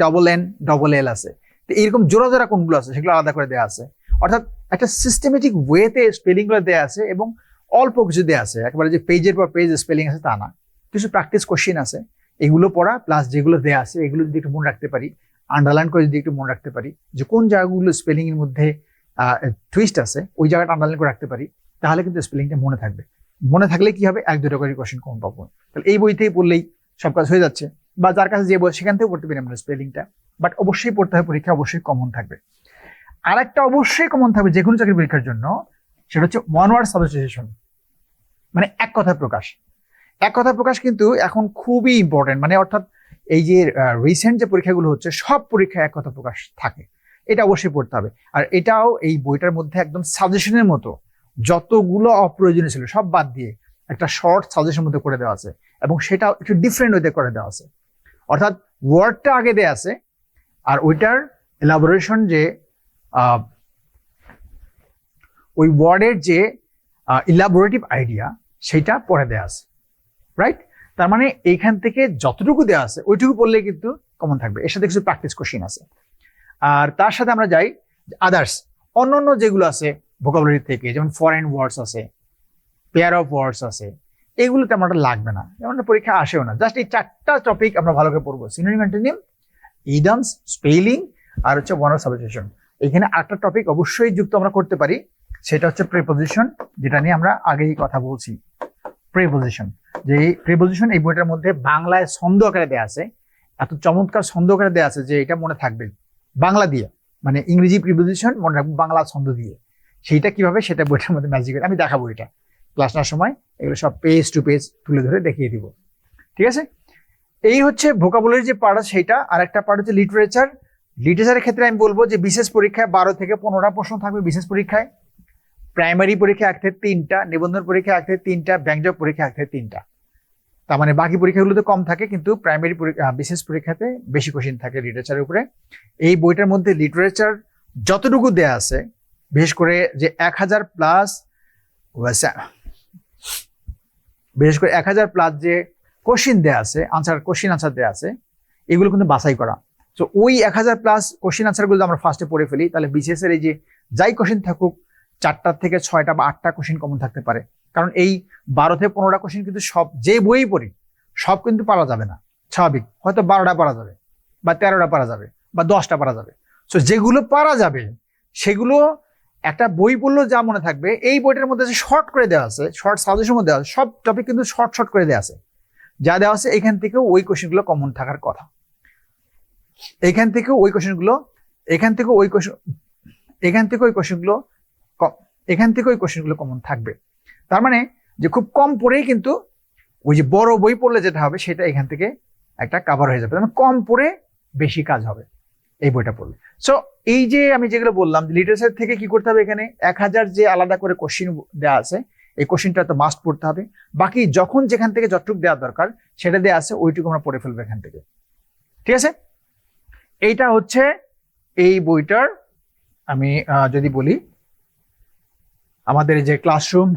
DNL আছে। তো এরকম জোড়া জোড়া কোনগুলো আছে সেগুলো আলাদা করে দেওয়া আছে। অর্থাৎ একটা সিস্টেমেটিক ওয়েতে স্পেলিং গুলো দেওয়া আছে এবং অল্প কিছু দেওয়া আছে, একেবারে যে পেজের পর পেজ স্পেলিং আছে তা না, কিছু প্র্যাকটিস কোশ্চেন আছে, এগুলো পড়া প্লাস যেগুলো দেওয়া আছে এগুলো যদি একটু মনে রাখতে পারি, আন্ডারলাইন করে যদি একটু মনে রাখতে পারি যে কোন জায়গাগুলো স্পেলিং এর মধ্যে টুইস্ট আছে ওই জায়গাটা আন্ডারলাইন করে রাখতে পারি, তাহলে কিন্তু স্পেলিংটা মনে থাকবে। মনে থাকলে কি হবে, 1-2টা করে কোশ্চেন কম পাবো। তাহলে এই বই থেকে পড়লেই সব কাজ হয়ে যাচ্ছে, বা যার কাছে যে বই সেখান থেকে পড়তে পারি আমরা স্পেলিংটা। বাট অবশ্যই পড়তে হবে, পরীক্ষা অবশ্যই কমন থাকবে। আর একটা অবশ্যই কমন থাকবে যে কোনো চাকরি পরীক্ষার জন্য, সেটা হচ্ছে ওয়ান ওয়ার্ড সাবস্টিটিউশন, মানে এক কথায় প্রকাশ। এক কথায় প্রকাশ কিন্তু এখন খুবই ইম্পর্টেন্ট, মানে অর্থাৎ এই যে রিসেন্ট যে পরীক্ষাগুলো হচ্ছে সব পরীক্ষায় এক কথা প্রকাশ থাকে, এটা অবশ্যই পড়তে হবে। আর এটাও এই বইটার মধ্যে একদম সাজেশনের মতো যতগুলো অপ্রয়োজনীয় ছিল সব বাদ দিয়ে একটা শর্ট সাজেশন মধ্যে করে দেওয়া আছে, এবং সেটা একটু ডিফারেন্ট ওয়েতে করে দেওয়া আছে। অর্থাৎ ওয়ার্ডটা আগে দেওয়া আছে আর ওইটার এলাবোরেশন যে ওই ওয়ার্ডের যে ইলাবোরেটিভ আইডিয়া সেটা পরে দেওয়া আছে, রাইট? তার মানে এইখান থেকে যতটুকু দেওয়া আছে ওইটুকু পড়লে কিন্তু কমন থাকবে। এর সাথে কিছু প্র্যাকটিস কোশ্চেন আছে। আর তার সাথে আমরা যাই আদার্স অন্যান্য যেগুলো আছে ভোকাবুলারি থেকে, যেমন ফরেন ওয়ার্ডস আছে, পেয়ার অফ ওয়ার্ডস আছে, এগুলোতে আমরা লাগবে না, যেমন পরীক্ষা আসেও না। জাস্ট এই 4টা টপিক আমরা ভালো করে পড়বো, সিনোনিম অ্যান্টোনিম, ইডিয়মস, স্পেলিং আর হচ্ছে ওয়ান ওয়ার্ড সাবস্টিটিউশন। এখানে আরেকটা টপিক অবশ্যই যুক্ত আমরা করতে পারি, সেটা হচ্ছে প্রিপজিশন, যেটা নিয়ে আমরা আগেই কথা বলছি। প্রিপোজিশন, যে এই প্রিপোজিশন এই বইটার মধ্যে বাংলায় ছন্দ আকারে দেওয়া আছে, এত চমৎকার ছন্দ আকারে দেওয়া আছে যে এটা মনে থাকবে বাংলা দিয়ে, মানে ইংরেজি প্রিপোজিশন মনে রাখবো বাংলা ছন্দ দিয়ে। সেইটা কিভাবে সেটা বইটার মধ্যে ম্যাজিক আমি দেখাবো, এটা ক্লাস নেওয়ার সময় এগুলো সব পেজ টু পেজ তুলে ধরে দেখিয়ে দিব। ঠিক আছে, এই হচ্ছে ভোকাবুলারি যে পার্ট আছে সেইটা। আর একটা পার্ট হচ্ছে লিটারেচার। লিটারেচারের ক্ষেত্রে আমি বলবো যে বিশেষ পরীক্ষায় 12 থেকে 15টা প্রশ্ন থাকবে বিশেষ পরীক্ষায়, প্রাইমারি পরীক্ষা 1 থেকে 3টা, নিবন্ধন পরীক্ষা 1 থেকে 3টা, ব্যঙ্গক পরীক্ষা 1 থেকে 3টা। তার মানে বাকি পরীক্ষাগুলোতে কম থাকে, কিন্তু প্রাইমারি বিশেষ পরীক্ষাতে বেশি কোশ্চেন থাকে লিটারেচারের উপরে। এই বইটার মধ্যে লিটারেচার যতটুকু দেয়া আছে, বিশেষ করে যে 1000 প্লাস, বিশেষ করে 1000 প্লাস যে কোশ্চেন দেয়া আছে, কোশ্চেন আনসার দেয়া আছে, এগুলো কিন্তু বাছাই করা। তো ওই 1000 প্লাস কোশ্চেন আনসার গুলো আমরা ফার্স্টে পড়ে ফেলি, তাহলে বিসিএস এর এই যে যাই কোশ্চেন থাকুক 4টা থেকে 6টা বা 8টা কোশ্চেন কমন থাকতে পারে। কারণ এই 12 থেকে 15টা কোশ্চেন কিন্তু সব যে বই পড়ি সব কিন্তু পারা যাবে না, স্বাভাবিক। হয়তো 12টা পারা যাবে বা 13টা পারা যাবে বা 10টা পারা যাবে। তো যেগুলো পারা যাবে সেগুলো একটা বই পড়লেও যা মনে থাকবে, এই বইটার মধ্যে যে শর্ট করে দেওয়া আছে, শর্ট সাজেশন মধ্যে দেওয়া আছে, সব টপিক কিন্তু শর্ট শর্ট করে দেওয়া আছে। যা দেওয়া আছে এখান থেকেও ওই কোশ্চেনগুলো কমন থাকার কথা, এখান থেকেও ওই কোশ্চেনগুলো, এখান থেকে ওই কোশ্চেন, এখান থেকে ওই কোশ্চেনগুলো, এখান থেকে ওই কোশ্চেনগুলো কমন থাকবে। তার মানে যে খুব কম পড়েই কিন্তু ওই যে বড় বই পড়লে যেটা হবে সেটা এখান থেকে একটা কাভার হয়ে যাবে, মানে কম পড়ে বেশি কাজ হবে এই বইটা পড়লে। সো এই যে আমি যেগুলো বললাম লিটারেচার থেকে কি করতে হবে, এখানে 1000 যে আলাদা করে কোশ্চেন দেওয়া আছে, এই কোশ্চেনটা তো মাস্ট পড়তে হবে। বাকি যখন যেখান থেকে যতটুকু দেওয়া দরকার সেটা দেওয়া আছে, ওইটুকু আমরা পড়ে ফেলবো এখান থেকে। ঠিক আছে, এইটা হচ্ছে এই বইটার, আমি যদি বলি আমাদের যে classroom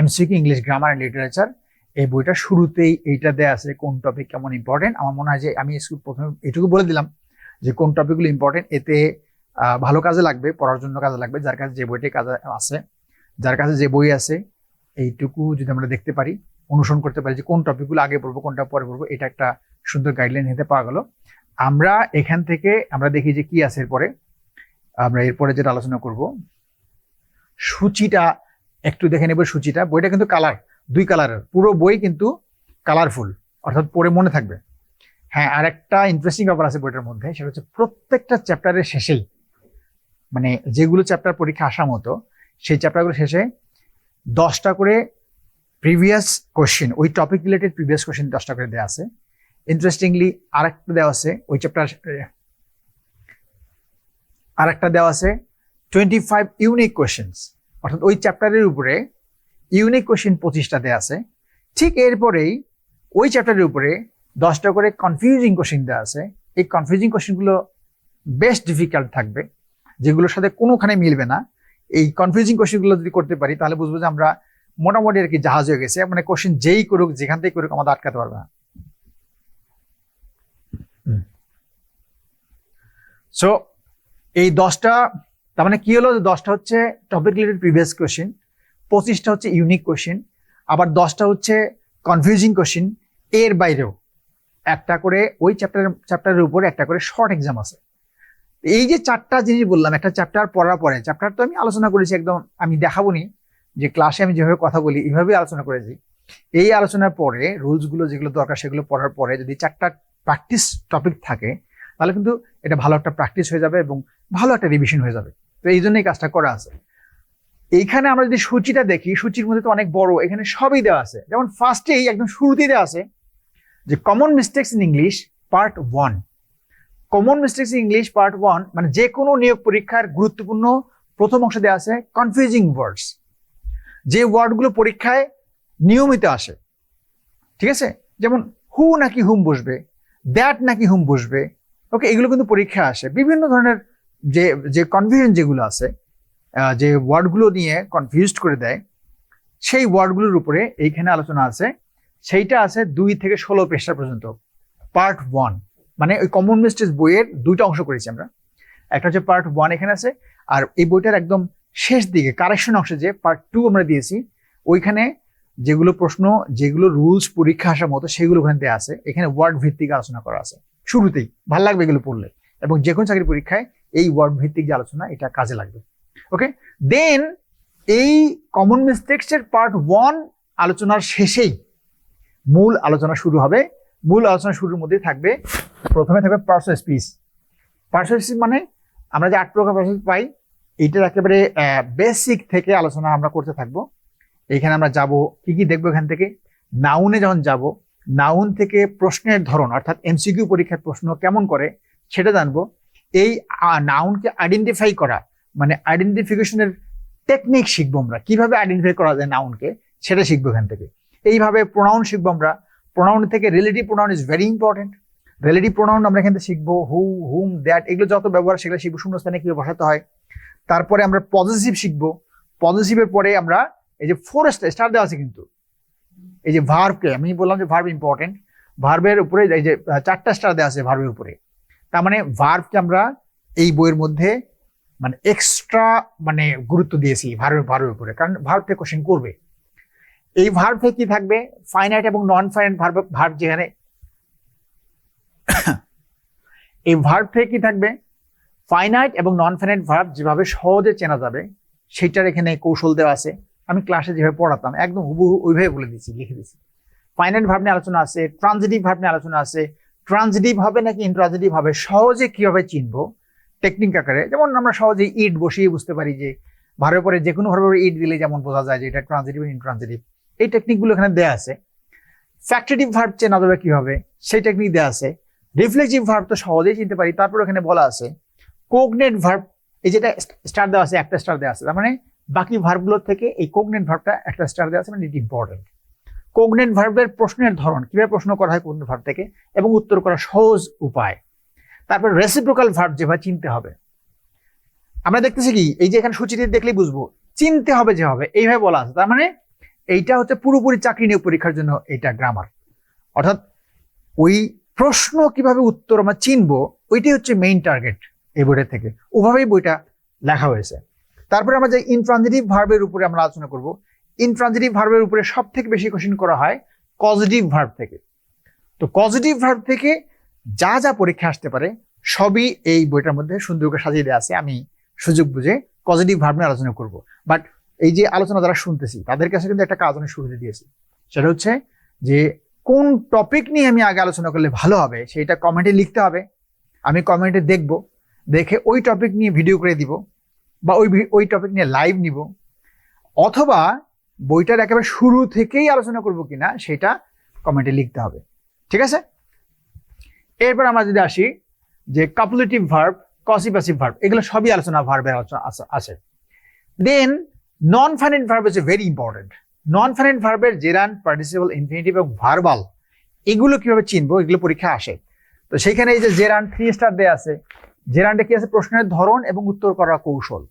MCQ English grammar and literature, এই বইটা শুরুতেই এইটা দেয়া আছে কোন টপিক কেমন ইম্পর্টেন্ট। আমার মনে হয় যে আমি প্রথমে এটুকু বলে দিলাম যে কোন টপিকগুলো ইম্পর্টেন্ট, এতে ভালো কাজে লাগবে, পড়ার জন্য কাজে লাগবে। যার কাছে যে বইটি কাজে আছে, যার কাছে যে বই আছে, এইটুকু যদি আমরা দেখতে পারি, অনুসরণ করতে পারি যে কোন টপিকগুলো আগে পড়বো কোনটা পরে পড়বো, এটা একটা সুন্দর গাইডলাইন হতে পাওয়া গেল। আমরা এখান থেকে আমরা দেখি যে কি আছে এরপরে, আমরা এরপরে যেটা আলোচনা করব সূচিটা একটু দেখে নেব। সূচিটা, বইটা কিন্তু কালার, 2 কালারের, পুরো বই কিন্তু কালারফুল, অর্থাৎ পড়ে মনে থাকবে। হ্যাঁ, আর একটা ইন্টারেস্টিং ব্যাপার আছে বইটার মধ্যে, সেটা হচ্ছে প্রত্যেকটা চ্যাপ্টারের শেষেই, মানে যেগুলো চ্যাপ্টার পরীক্ষা আসার মতো সেই চ্যাপ্টারগুলো শেষে 10টা করে প্রিভিয়াস কোশ্চেন, ওই টপিক রিলেটেড প্রিভিয়াস কোশ্চেন 10টা করে দেওয়া আছে। ইন্টারেস্টিংলি আরেকটা দেওয়া আছে ওই চ্যাপ্টার, আরেকটা দেওয়া আছে 25 ইউনিক কোশ্চেন্স, অর্থাৎ ওই চ্যাপ্টারের উপরে ইউনিক কোশ্চেন 25টা দেওয়া আছে। ঠিক এরপরেই ওই চ্যাপ্টারের উপরে 10টা করে কনফিউজিং কোশ্চেন দেওয়া আছে। এই কনফিউজিং কোশ্চেনগুলো বেশ ডিফিকাল্ট থাকবে, যেগুলোর সাথে কোনোখানে মিলবে না। এই কনফিউজিং কোশ্চেনগুলো যদি করতে পারি তাহলে বুঝবো যে আমরা মোটামুটি আর কি জাহাজ হয়ে গেছে, মানে কোশ্চেন যেই করুক যেখান থেকে করুক আমাদের আটকাতে পারবে না। সো এই 10টা, তার মানে কি হলো, 10টা হচ্ছে টপিক রিলেটেড প্রিভিয়াস কোশ্চেন, 25টা হচ্ছে ইউনিক কোশ্চেন, আবার 10টা হচ্ছে কনফিউজিং কোশ্চেন। এর বাইরেও একটা করে ওই চ্যাপ্টারের উপরে একটা করে শর্ট এক্সাম আছে। এই যে 4টা জিনিস বললাম, একটা চ্যাপ্টার পড়ার পরে, চ্যাপ্টার তো আমি আলোচনা করেছি একদম, আমি দেখাবো নি যে ক্লাসে আমি যেভাবে কথা বলি এইভাবেই আলোচনা করেছি। এই আলোচনার পরে রুলস গুলো যেগুলো দরকার সেগুলো পড়ার পরে যদি 4টা প্র্যাকটিস টপিক থাকে তাহলে কিন্তু এটা ভালো একটা প্র্যাকটিস হয়ে যাবে এবং ভালো একটা রিভিশন হয়ে যাবে। তো এই জন্যই কাজটা করা আছে। এইখানে আমরা যদি সূচিটা দেখি, সূচির মধ্যে তো অনেক বড়, এখানে সবই দেওয়া আছে। যেমন ফার্স্টেই একদম শুরুতেই দেওয়া আছে যে common mistakes in English part 1। Common mistakes in English part 1 মানে যে কোনো নিয়োগ পরীক্ষার গুরুত্বপূর্ণ প্রথম অংশ দেওয়া আছে কনফিউজিং ওয়ার্ডস, যে ওয়ার্ডগুলো পরীক্ষায় নিয়মিত আসে। ঠিক আছে, যেমন হু নাকি হুম বসবে, দ্যাট নাকি হুম বসবে, ওকে, এগুলো কিন্তু পরীক্ষা আসে। বিভিন্ন ধরনের যে যে কনফিউশন যেগুলো আছে, যে ওয়ার্ডগুলো নিয়ে কনফিউজড করে দেয়, সেই ওয়ার্ডগুলোর উপরে এইখানে আলোচনা আছে। সেইটা আছে 2 থেকে 16 পৃষ্ঠা পর্যন্ত, পার্ট 1। মানে ওই কমন মিস্টেকস বইয়ের 2টা অংশ করেছি আমরা, একটা হচ্ছে পার্ট 1 এখানে আছে, আর এই বইটার একদম শেষ দিকে কারেকশন অংশে যে পার্ট 2 আমরা দিয়েছি, ওইখানে যেগুলো প্রশ্ন, যেগুলো রুলস পরীক্ষা আসার মতো সেগুলো ওখানে দেওয়া আছে। এখানে ওয়ার্ড ভিত্তিক আলোচনা করা আছে শুরুতেই, ভালো লাগবে এগুলো পড়লে, এবং যে কোনো চাকরি পরীক্ষায় এই ওয়ার্ড ভিত্তিক যে আলোচনা এটা কাজে লাগবে। ওকে, দেন এই কমন মিস্টেকস এর পার্ট 1 আলোচনার শেষেই মূল আলোচনা শুরু হবে। মূল আলোচনা শুরুর মধ্যে থাকবে, প্রথমে থাকবে parts of speech. Parts of speech মানে আমরা যে 8 প্রকার পার্টস অফ স্পিচ পাই, এইটার একেবারে বেসিক থেকে আলোচনা আমরা করতে থাকবো। এখানে আমরা যাব কি কি দেখবো এখান থেকে। নাউনে যখন যাব, নাউন থেকে প্রশ্নের ধরন অর্থাৎ এমসিকিউ পরীক্ষার প্রশ্ন কেমন করে সেটা জানবো। এই নাউনকে আইডেন্টিফাই করা মানে আইডেন্টিফিকেশনের টেকনিক শিখবো আমরা, কিভাবে আইডেন্টিফাই করা যায় নাউনকে সেটা শিখবো এখান থেকে। এইভাবে প্রোনাউন শিখবো আমরা। প্রোনাউন থেকে relative pronoun is very important. Relative pronoun আমরা এখান থেকে শিখবো, হু, হুম, দ্যাট, এগুলো যত ব্যবহার সেগুলো শিখবো। শূন্যস্থানে কিভাবে বসাতে হয়। তারপরে আমরা পজিটিভ শিখবো। পজিটিভের পরে আমরা এই যে 4 স্টার দেওয়া আছে, কিন্তু এই যে ভার্বকে আমি বললাম যে ভার্ব ইম্পর্টেন্ট, ভার্বের উপরে এই যে 4টা স্টার দেওয়া আছে ভার্বের উপরে। তার মানে ভার্বকে আমরা এই বইয়ের মধ্যে মানে এক্সট্রা মানে গুরুত্ব দিয়েছি ভার্বের উপরে, কারণ ভার্ব থেকে কোশ্চেন করবে। এই ভার্ব থেকে কি থাকবে, ফাইনাইট এবং নন ফাইনাইট ভার্ব যেখানে এই ভার্ব থেকে কি থাকবে, ফাইনাইট এবং নন ফাইনাইট ভার্ব যেভাবে সহজে চেনা যাবে সেটার এখানে কৌশল দেওয়া আছে। আমি ক্লাসে যেভাবে পড়াতাম একদম হুবহু ওইভাবে বলে দিচ্ছি, লিখে দিচ্ছি। ফাইনাইট ভার্ব নিয়ে আলোচনা আছে, ট্রানজিটিভ ভার্ব নিয়ে আলোচনা আছে। ট্রানজিটিভ হবে নাকি ইন্ট্রানজিটিভ হবে সহজে কিভাবে চিনবো টেকনিক আকারে। যেমন আমরা সহজে ইট বসিয়ে বুঝতে পারি যে ভার্বের পরে যে কোনো ভার্বের ইট দিলে যেমন বোঝা যায় যে এটা ট্রানজিটিভ ইন্ট্রানজিটিভ। এই টেকনিকগুলো এখানে দেওয়া আছে। ফ্যাক্টরেটিভ ভার্ব চেনা যাবে কিভাবে সেই টেকনিক দেওয়া আছে। রিফ্লেক্সিভ ভার্ব তো সহজেই চিনতে পারি। তারপর এখানে বলা আছে কোগনেট ভার্ব, এই যেটা স্টার দেওয়া আছে, একটা স্টার দেওয়া আছে, তার মানে বাকি ভার্বগুলোর থেকে এই কোগনেট ভার্বটা একটা স্টার দেওয়া আছে, মানে ইট ইম্পর্টেন্ট। কোগনেট ভার্বের প্রশ্নের ধরন, কিভাবে প্রশ্ন করা হয় কোগনেট ভার্ব থেকে এবং উত্তর করার সহজ উপায়। তারপর রেসিপ্রোকাল ভার্ব যেভাবে চিনতে হবে। আমরা দেখতেছি কি, এই যে এখানে সূচিতে দেখলেই বুঝবো চিনতে হবে যেভাবে, এইভাবে বলা আছে। তার মানে এইটা হচ্ছে পুরোপুরি চাকরি নিয়োগ পরীক্ষার জন্য এইটা গ্রামার, অর্থাৎ ওই প্রশ্ন কিভাবে উত্তর আমরা চিনবো ওইটাই হচ্ছে মেইন টার্গেট এই বইটা থেকে। ওভাবেই বইটা লেখা হয়েছে। তারপরে আমরা যে ইনট্রানজিটিভ ভার্বের উপরে আমরা আলোচনা করব। ইনট্রানজিটিভ ভার্বের উপরে সব থেকে বেশি কোশ্চেন করা হয় পজিটিভ ভার্ব থেকে। তো পজিটিভ ভার্ব থেকে যা যা পরীক্ষা আসতে পারে সবই এই বইটার মধ্যে সুন্দর করে সাজিয়ে দেওয়া আছে। আমি সুযোগ বুঝে পজিটিভ ভার্ব নিয়ে আলোচনা করব। বাট এই যে আলোচনা যারা শুনতেছি তাদের কাছে কিন্তু একটা কাজ আমি শুরুতে দিয়েছি, সেটা হচ্ছে যে কোন টপিক নিয়ে আমি আগে আলোচনা করলে ভালো হবে সেইটা কমেন্টে লিখতে হবে। আমি কমেন্টে দেখব, দেখে ওই টপিক নিয়ে ভিডিও করে দিব বা ওই টপিক নিয়ে লাইভ নিব, অথবা বইটার একেবারে শুরু থেকেই আলোচনা করব কিনা সেটা কমেন্টে লিখতে হবে। ঠিক আছে। এরপর আমরা যদি আসি যে কাপুলেটিভ ভার্ব, কসি প্যাসিভ ভার্ব, এগুলো সবই আলোচনা ভার্বের আলোচনা আছে। Then non finite verb is very important. Non finite ভার্বের জেরান্ড, পার্টিসিপল, ইনফিনিটিভ এবং ভার্বাল এগুলো কিভাবে চিনবো, এগুলো পরীক্ষা আসে। তো সেইখানে এই যে জেরান্ড 3 স্টার দেয়া আছে। জেরান্ডে কি আছে, প্রশ্নের ধরন এবং উত্তর করার কৌশল।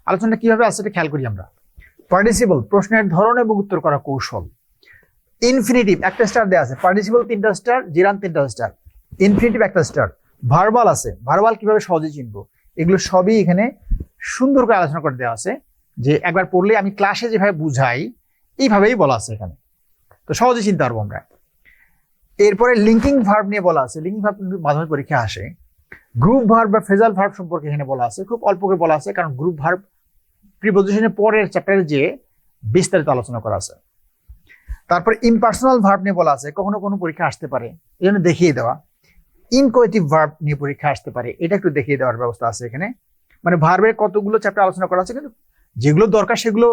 আলোচনা কিভাবে আছে এটা খেয়াল করি আমরা। পার্টিসিপল, প্রশ্নের ধরন এবং উত্তর করার কৌশল। ইনফিনিটিভ একটা স্টার দেয়া আছে, পার্টিসিপল 3টা স্টার, জেরান্ড 3টা স্টার, ইনফিনিটিভ একটা স্টার। ভার্বাল আছে, ভার্বাল কিভাবে সহজে চিনবো, এগুলো সবই এখানে সুন্দর করে আলোচনা করে দেওয়া আছে। যে একবার পড়লে আমি ক্লাসে যেভাবে বুঝাই এইভাবেই বলা আছে এখানে, তো সহজে চিনতে পারবো আমরা। এরপরে লিঙ্কিং ভার্ব নিয়ে বলা আছে। লিঙ্কিং ভার্ব কিন্তু মাধ্যমিক পরীক্ষা আসে। গ্রুপ ভার্ব বা ফ্রেজাল ভার্ব সম্পর্কে এখানে বলা আছে, খুব অল্প করে বলা আছে, কারণ গ্রুপ ভার্ব প্রিপোজিশনের পরের চ্যাপ্টারে যে বিস্তারিত আলোচনা করা আছে। তারপরে ইমপার্সোনাল ভার্ব নিয়ে বলা আছে, কখনো কোনো পরীক্ষা আসতে পারে, এই জন্য দেখিয়ে দেওয়া। ইনকোয়েটিভ ভার্ব নিয়ে পরীক্ষা আসতে পারে, এটা একটু দেখিয়ে দেওয়ার ব্যবস্থা আছে এখানে। মানে ভার্বের কতগুলো চ্যাপ্টার আলোচনা করা আছে, কিন্তু যেগুলো দরকার সেগুলো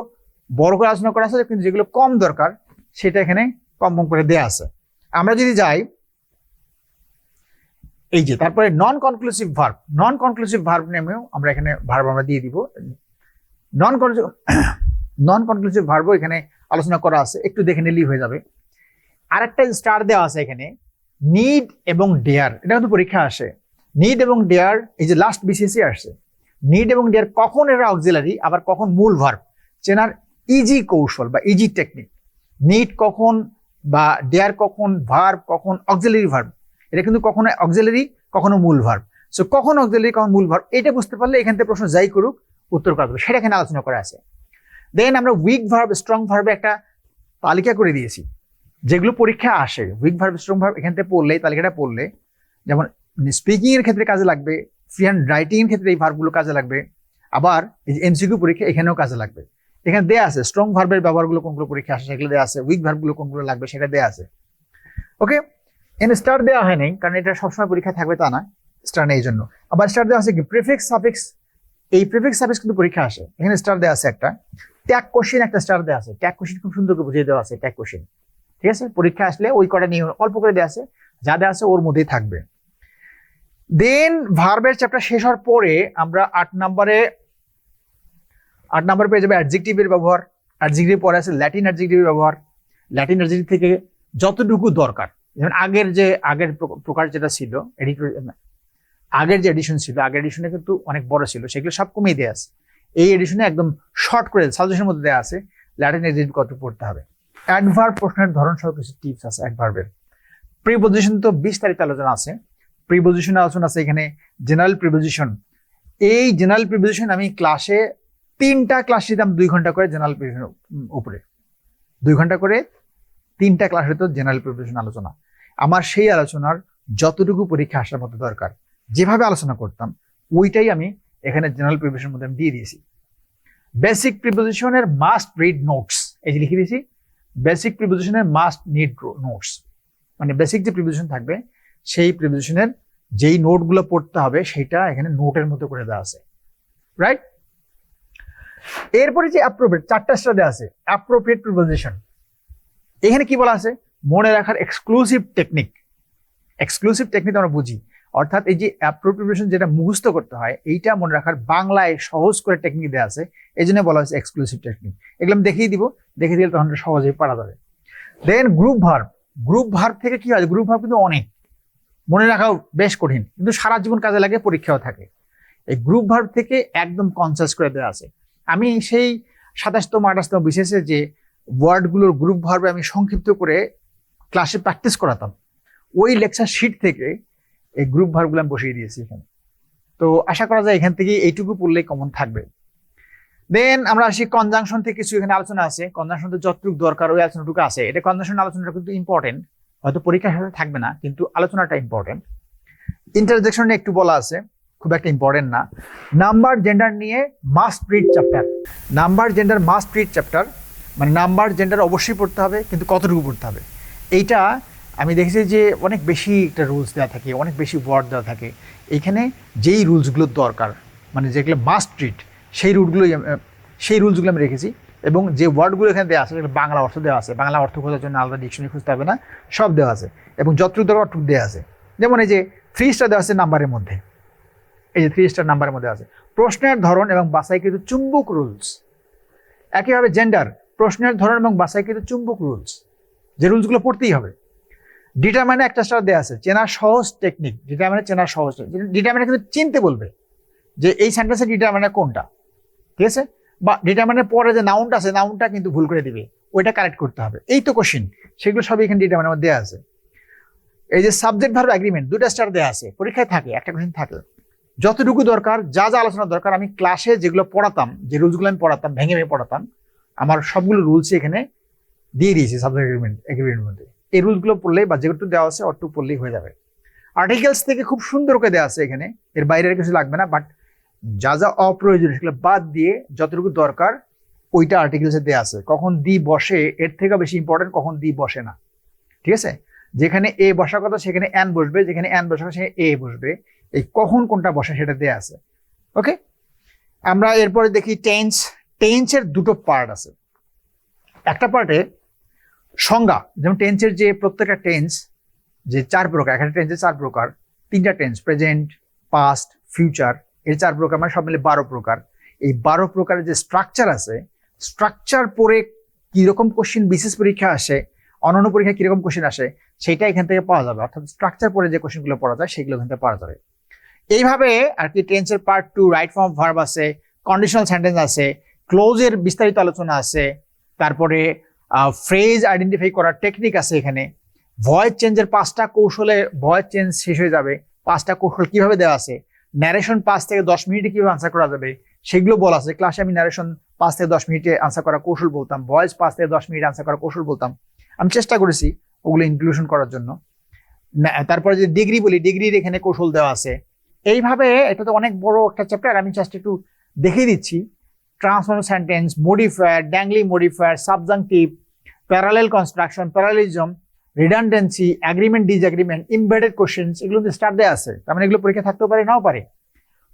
বড় করে আলোচনা করা আছে, কিন্তু যেগুলো কম দরকার সেটা এখানে কম কম করে দেয়া আছে। আমরা যদি যাই এই যে তারপরে নন কনক্লুসিভ ভার্ব, নন কনক্লুসিভ ভার্ব নেমেও আমরা এখানে ভার্ব আমরা দিয়ে দিব। নন কনক্লুসিভ ভার্বও এখানে আলোচনা করা আছে, একটু দেখে নিলেই হয়ে যাবে। আরেকটা স্টার দেওয়া আছে এখানে, নিড এবং ডেয়ার, এটা কিন্তু পরীক্ষা আসে। নিড এবং ডেয়ার, এই যে লাস্ট বিসিএসসি আসছে, নিড এবং ডেয়ার কখন এরা অক্সিলারি আবার কখন মূল ভার্ব চেনার ইজি কৌশল বা ইজি টেকনিক। নিড কখন বা ডেয়ার কখন ভার্ব, কখন অক্সিলারি ভার্ব, এটা কিন্তু কখনো অক্সিলারি কখনো মূল ভার্ব। সো কখন অক্সিলারি কখন মূল ভার্ব এটা বুঝতে পারলে এখান থেকে প্রশ্ন যাই করুক উত্তর করা যাবে, সেটা এখানে আলোচনা করা আছে। দেন আমরা উইক ভার্ব, স্ট্রং ভার্বে একটা তালিকা করে দিয়েছি যেগুলো পরীক্ষা আসে। উইক ভার্ব, স্ট্রং ভার্ব এখান থেকে পড়লে, তালিকাটা পড়লে, যেমন স্পিকিং এর ক্ষেত্রে কাজে লাগবে, ফ্রি হ্যান্ড রাইটিং এর ক্ষেত্রে এই ভার্বগুলো কাজে লাগবে, আবার এই যে এমসিকিউ পরীক্ষা এখানেও কাজে লাগবে। এখানে দেয়া আছে স্ট্রং ভার্বের ব্যবহারগুলো কোনগুলো পরীক্ষা আসে সেগুলো দেয়া আছে, উইক ভার্বগুলো কোনগুলো লাগবে সেটা দেয়া আছে। ওকে, এখানে স্টার দেওয়া হয় নাই কারণ এটা সবসময় পরীক্ষা থাকবে তা না, স্টার নেই এই জন্য। আবার স্টার দেওয়া আছে কি প্রিফিক্স সাফিক্স, এই প্রিফিক্স সাফিক্স কিন্তু পরীক্ষা আসে, এখানে স্টার দেওয়া আছে একটা। ট্যাগ কোশ্চেন একটা স্টার দেওয়া আছে, ট্যাগ কোশ্চেন খুব সুন্দর করে বুঝিয়ে দেওয়া আছে ট্যাগ কোশ্চেন, ঠিক আছে। পরীক্ষা আসলে ওই কটা নিয়ে অল্প করে দেওয়া আছে, যা দেওয়া আছে ওর মধ্যেই থাকবে। দেন ভার্বের চ্যাপ্টার শেষ হওয়ার পরে আমরা 8 নম্বরে পেয়ে যাবে অ্যাডজেক্টিভের ব্যবহার। অ্যাডজেক্টিভ পরে আছে ল্যাটিন অ্যাডজেক্টিভের ব্যবহার। ল্যাটিন অ্যাডজেক্টিভ থেকে যতটুকু দরকার, যেমন আগের প্রকার যেটা ছিল আগের যে এডিশন ছিল, আগের এডিশনে কিন্তু অনেক বড় ছিল, সেগুলো সব কমিয়ে দেওয়া আছে। এই এডিশনে একদম শর্ট করে সাজেশনের মধ্যে দেওয়া আছে ল্যাটিন অ্যাডজেক্টিভ কত পড়তে হবে। অ্যাডভার্ব প্রশ্নের ধরন সহ কিছু টিপস আছে অ্যাডভার্বের। প্রিপজিশন তো বিস্তারিত আলোচনা আছে, প্রিপজিশন আলোচনা আছে এখানে। জেনারেল প্রিপজিশন, এই জেনারেল প্রিপজিশন আমি ক্লাসে 3টা ক্লাস দিতাম 2 ঘন্টা করে, জেনারেল প্রিপজিশন উপরে 2 ঘন্টা করে 3টা ক্লাস হতো জেনারেল প্রিপজিশন আলোচনা। আমার সেই আলোচনার যতটুকু পরীক্ষা আসার মতো দরকার, যেভাবে আলোচনা করতাম ওইটাই আমি এখানে জেনারেল প্রিপজিশনের মধ্যে দিয়ে দিয়েছি। বেসিক প্রিপজিশনের মাস্ট রিড নোটস, এই যে লিখে দিয়েছি, বেসিক প্রিপজিশনের মাস্ট নিড নোটস, মানে বেসিক যে প্রিপজিশন থাকবে সেই প্রিপজিশনের যেই নোটগুলো পড়তে হবে সেটা এখানে নোটের মতো করে দেওয়া আছে, রাইট। এরপরে যে অ্যাপ্রোপ্রিয়েট 4টা স্টার দেওয়া আছে, অ্যাপ্রোপ্রিয়েট প্রিপজিশন। এখানে কি বলা আছে, মনে রাখার এক্সক্লুসিভ টেকনিক। এক্সক্লুসিভ টেকনিক আমরা বুঝি, অর্থাৎ এই যে অ্যাপ্রোপ্রিয়েশন যেটা মুখস্থ করতে হয় এইটা মনে রাখার বাংলায় সহজ করে টেকনিক দেওয়া আছে, এই জন্য বলা হয়েছে এক্সক্লুসিভ টেকনিক। এগুলো আমি দেখিয়ে দিলে তখন সহজেই পারা যাবে। দেন গ্রুপ ভার্ব, গ্রুপ ভার্ব থেকে কি হয়, গ্রুপ ভার্ব কিন্তু অনেক মনে রাখাও বেশ কঠিন, কিন্তু সারা জীবন কাজে লাগে, পরীক্ষাও থাকে। এই গ্রুপ ভার্ব থেকে একদম কনসাস করে দেওয়া আছে। আমি সেই 27তম 28তম বিশেষে যে ওয়ার্ডগুলোর গ্রুপ ভার্বে আমি সংক্ষিপ্ত করে ক্লাসে প্র্যাকটিস করাতাম, ওই লেকচার শিট থেকে এই গ্রুপ ভার্বগুলো আমি বসিয়ে দিয়েছি এখানে। তো আশা করা যায় এখান থেকে এইটুকু পড়লেই কমন থাকবে। দেন আমরা আসি কনজাংশন থেকে কিছু এখানে আলোচনা আছে। কনজাংশন তো যতটুকু দরকার ওই আলোচনাটুকু আছে, এটা কনজাংশন আলোচনাটা কিন্তু ইম্পর্টেন্ট, হয়তো পরীক্ষার সাথে থাকবে না কিন্তু আলোচনাটা ইম্পর্টেন্ট। ইন্টারজেকশন নিয়ে একটু বলা আছে, খুব একটা ইম্পর্টেন্ট না। নাম্বার জেন্ডার নিয়ে must read chapter, number gender must read chapter, মানে নাম্বার জেন্ডার অবশ্যই পড়তে হবে, কিন্তু কতটুকু পড়তে হবে এইটা আমি দেখেছি যে অনেক বেশি একটা রুলস দেওয়া থাকে, অনেক বেশি ওয়ার্ড দেওয়া থাকে। এইখানে যেই রুলসগুলো দরকার, মানে যেগুলো মাস্ট রিড সেই রুলসগুলো আমি রেখেছি, এবং যে ওয়ার্ডগুলো এখানে দেওয়া আছে সেগুলো বাংলা অর্থ দেওয়া আছে, বাংলা অর্থ খোঁজার জন্য আলাদা ডিকশনারি খুঁজতে হবে না, সব দেওয়া আছে এবং যতটুকু দরকার অতটুকু দেওয়া আছে। যেমন এই যে 3 স্টার দেওয়া আছে নাম্বারের মধ্যে, এই যে 3 স্টার নাম্বারের মধ্যে আছে। প্রশ্নের ধরন এবং বাছাইকৃত চুম্বক রুলস, একইভাবে জেন্ডার, প্রশ্নের ধরন এবং বাছাইকৃত চুম্বক রুলস, যে রুলসগুলো পড়তেই হবে। ডিটারমাইনে একটা স্টার দেওয়া আছে, চেনার সহজ টেকনিক, ডিটারমাইনে চেনার সহজ, ডিটারমাইনে কিন্তু চিনতে বলবে যে এই সেন্টেন্সে ডিটারমাইনার কোনটা, ঠিক আছে। বা ডিটারমাইনের পরে যে নাউনটা আছে নাউনটা কিন্তু ভুল করে দিবে, ওইটা কারেক্ট করতে হবে। এই তো কোশ্চিন, সেগুলো সবই এখানে ডিটারমাইনের মধ্যে দেওয়া আছে। এই যে সাবজেক্ট ভার্ব এগ্রিমেন্ট 2টা স্টার দেওয়া আছে, পরীক্ষায় থাকে, একটা কোশ্চিন থাকে। যতটুকু দরকার, যা যা আলোচনা দরকার, আমি ক্লাসে যেগুলো পড়াতাম, যে রুলসগুলো আমি পড়াতাম, ভেঙে পড়াতাম, আমার সবগুলো রুলসই এখানে দিয়ে দিয়েছি সাবজেক্ট এগ্রিমেন্টের মধ্যে। এই রুলসগুলো পড়লেই বা যেগুলো দেওয়া আছে অটুকু পড়লেই হয়ে যাবে। আর্টিকেলস থেকে খুব সুন্দর করে দেওয়া আছে এখানে, এর বাইরে কিছু লাগবে না, বাট যা যা অপ্রয়োজনীয় সেগুলো বাদ দিয়ে যতটুকু দরকার ওইটা আর্টিকেলসে দেওয়া আছে। কখন দি বসে এর থেকে বেশি ইম্পর্টেন্ট কখন দি বসে না, ঠিক আছে। যেখানে এ বসার কথা সেখানে অ্যান বসবে, যেখানে অ্যান বসার কথা সেখানে এ বসবে, এই কখন কোনটা বসে সেটা দেওয়া আছে। ওকে, আমরা এরপরে দেখি টেন্স। টেন্সের 2টো পার্ট আছে। একটা পার্টে সংজ্ঞা, যেমন টেন্সের যে প্রত্যেকটা টেন্স যে 4 প্রকার, একটা টেন্সের 4 প্রকার, 3টা টেন্স, প্রেজেন্ট, পাস্ট, ফিউচার, এর 4 প্রকার, মানে সব মিলে 12 প্রকার। এই 12 প্রকারের যে স্ট্রাকচার আছে, স্ট্রাকচার পরে কিরকম কোশ্চিন বিশেষ পরীক্ষা আসে, অন্যান্য পরীক্ষায় কিরকম কোশ্চিন আসে, সেটা এখান থেকে পাওয়া যাবে। অর্থাৎ স্ট্রাকচার পরে যে কোশ্চিনগুলো পড়া যায় সেগুলো এখান থেকে পাওয়া যাবে। এইভাবে আর কি টেন্সের পার্ট 2 রাইট ফর্ম ভার্ব আছে, কন্ডিশনাল সেন্টেন্স আছে, ক্লোজের বিস্তারিত আলোচনা আছে, তারপরে ফ্রেজ আইডেন্টিফাই করার টেকনিক আছে এখানে। ভয়েস চেঞ্জের 5টা কৌশলে ভয়েস চেঞ্জ শেষ হয়ে যাবে, 5টা কৌশল কিভাবে দেওয়া আছে। ন্যারেশন 5 থেকে 10 মিনিটে কিভাবে আনসার করা যাবে সেগুলো বলা আছে। ক্লাসে আমি ন্যারেশন 5 থেকে 10 মিনিটে আনসার করা কৌশল বলতাম, ভয়েস 5 থেকে 10 মিনিট আনসার করা কৌশল বলতাম। আমি চেষ্টা করেছি ওগুলো ইনক্লুশন করার জন্য। তারপরে যে ডিগ্রি বলি, ডিগ্রির এখানে কৌশল দেওয়া আছে। এইভাবে এটা তো অনেক বড় একটা চ্যাপ্টার, আমি জাস্ট একটু দেখিয়ে দিচ্ছি। Transformer sentence, modifier, dangling modifier, subjunctive, parallel construction, parallelism, redundancy, agreement, disagreement, embedded questions, এগুলো স্টার দেওয়া আছে, তার মানে এগুলো পরীক্ষা থাকতেও পারে নাও পারে।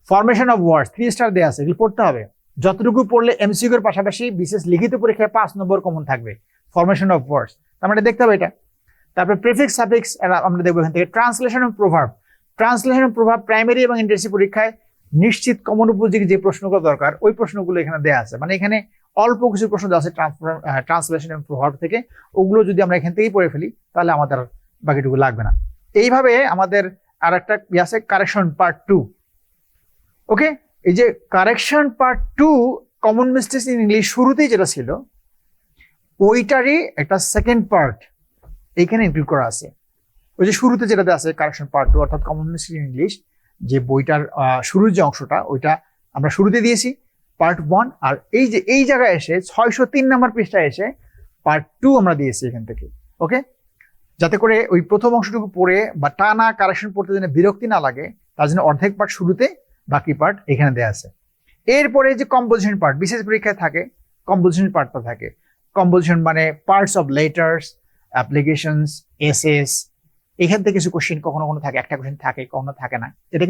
ফরমেশন অফ ওয়ার্ডস 3 স্টার দেওয়া আছে, এগুলো পড়তে হবে। যতটুকু পড়লে এমসিকিউর পাশাপাশি বিশেষ লিখিত পরীক্ষায় 5 নম্বর কমন থাকবে। ফরমেশন অফ ওয়ার্ডস, তার মানে দেখতে হবে এটা। তারপরে প্রিফিক্স সাফিক্স আমরা দেখবো এখান থেকে। ট্রান্সলেশন অফ প্রভাব, ট্রান্সলেশন অফ প্রভাব প্রাইমারি এবং ইন্টারমিডিয়েট পরীক্ষায় নিশ্চিত কমন উপযোগী যে প্রশ্নগুলো দরকার ওই প্রশ্নগুলো এখানে দেওয়া আছে। মানে এখানে অল্প কিছু প্রশ্ন দেওয়া আছে ট্রান্সলেশন এবং প্রভাব থেকে, ওগুলো যদি আমরা এখান থেকেই পড়ে ফেলি তাহলে আমাদের বাকিটুকু লাগবে না। এইভাবে আমাদের আর একটা আছে কারেকশন পার্ট 2। ওকে, এই যে correction part 2 common mistakes in English শুরুতেই যেটা ছিল ওইটারই একটা সেকেন্ড পার্ট এইখানে ইনক্লুড করা আছে। ওই যে শুরুতে যেটাতে আছে কারেকশন পার্ট 2 অর্থাৎ কমন মিস্টেকস ইন ইংলিশ, যে বইটার শুরুর যে অংশটা ওইটা আমরা শুরুতে দিয়েছি পার্ট 1, আর এই যে এই জায়গায় এসে 603 নম্বর পৃষ্ঠায় এসে পার্ট 2 আমরা দিয়েছি এখান থেকে। ওকে, যাতে করে ওই প্রথম অংশটুকু পড়ে বা টানা কারেকশন পড়তে যেন বিরক্তি না লাগে তার জন্য অর্ধেক পার্ট শুরুতে, বাকি পার্ট এখানে দেওয়া আছে। এরপরে যে কম্পোজিশন পার্ট বিশেষ পরীক্ষায় থাকে, কম্পোজিশন পার্টটা থাকে। কম্পোজিশন মানে parts of letters, applications, SS, এখান থেকে কিছু কোশ্চেন কখনো কখনো থাকে, একটা কোশ্চেন থাকে কখনো থাকে না। এটা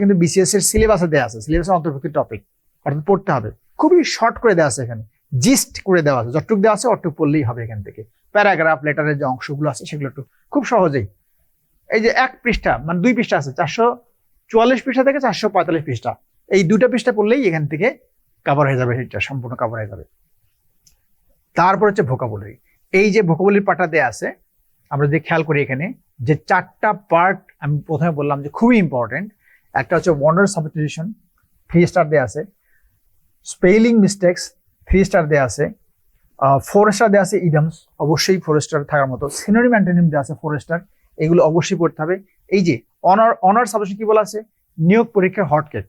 কিন্তু বিসিএস এর সিলেবাসে দেওয়া আছে, সিলেবাসের অন্তর্ভুক্ত টপিক, অর্থাৎ পড়তে হবে। খুবই শর্ট করে দেওয়া আছে এখানে, জিস্ট করে দেওয়া আছে, যতটুকু দেওয়া আছে অতটুকু পড়লেই হবে এখান থেকে। প্যারাগ্রাফ লেটারের যে অংশগুলো আছে সেগুলো একটু খুব সহজেই, এই যে 1 পৃষ্ঠা মানে 2 পৃষ্ঠা আছে, 444 পৃষ্ঠা থেকে 445 পৃষ্ঠা, এই 2টা পৃষ্ঠা পড়লেই এখান থেকে কভার হয়ে যাবে, এটা সম্পূর্ণ কভার হয়ে যাবে। তারপর হচ্ছে ভোকাবুলারি। এই যে ভোকাবুলারি পার্টটা দেওয়া আছে, আমরা যদি খেয়াল করি এখানে যে 4টা পার্ট আমি প্রথমে বললাম যে খুবই ইম্পর্টেন্ট। একটা হচ্ছে ওয়ার্ড সাবস্টিটিউশন, 3 স্টার দেওয়া আছে। স্পেলিং মিস্টেক্স 3 স্টার দেওয়া আছে। 4 স্টার দেওয়া আছে ইডিয়মস, অবশ্যই 4 স্টার থাকার মতো। সিনোনিম অ্যান্টোনিম দেওয়া আছে 4 স্টার, এগুলো অবশ্যই পড়তে হবে। এই যে অনার সাবস্টিটিউশন কি বলা আছে, নিয়োগ পরীক্ষার হটকেক,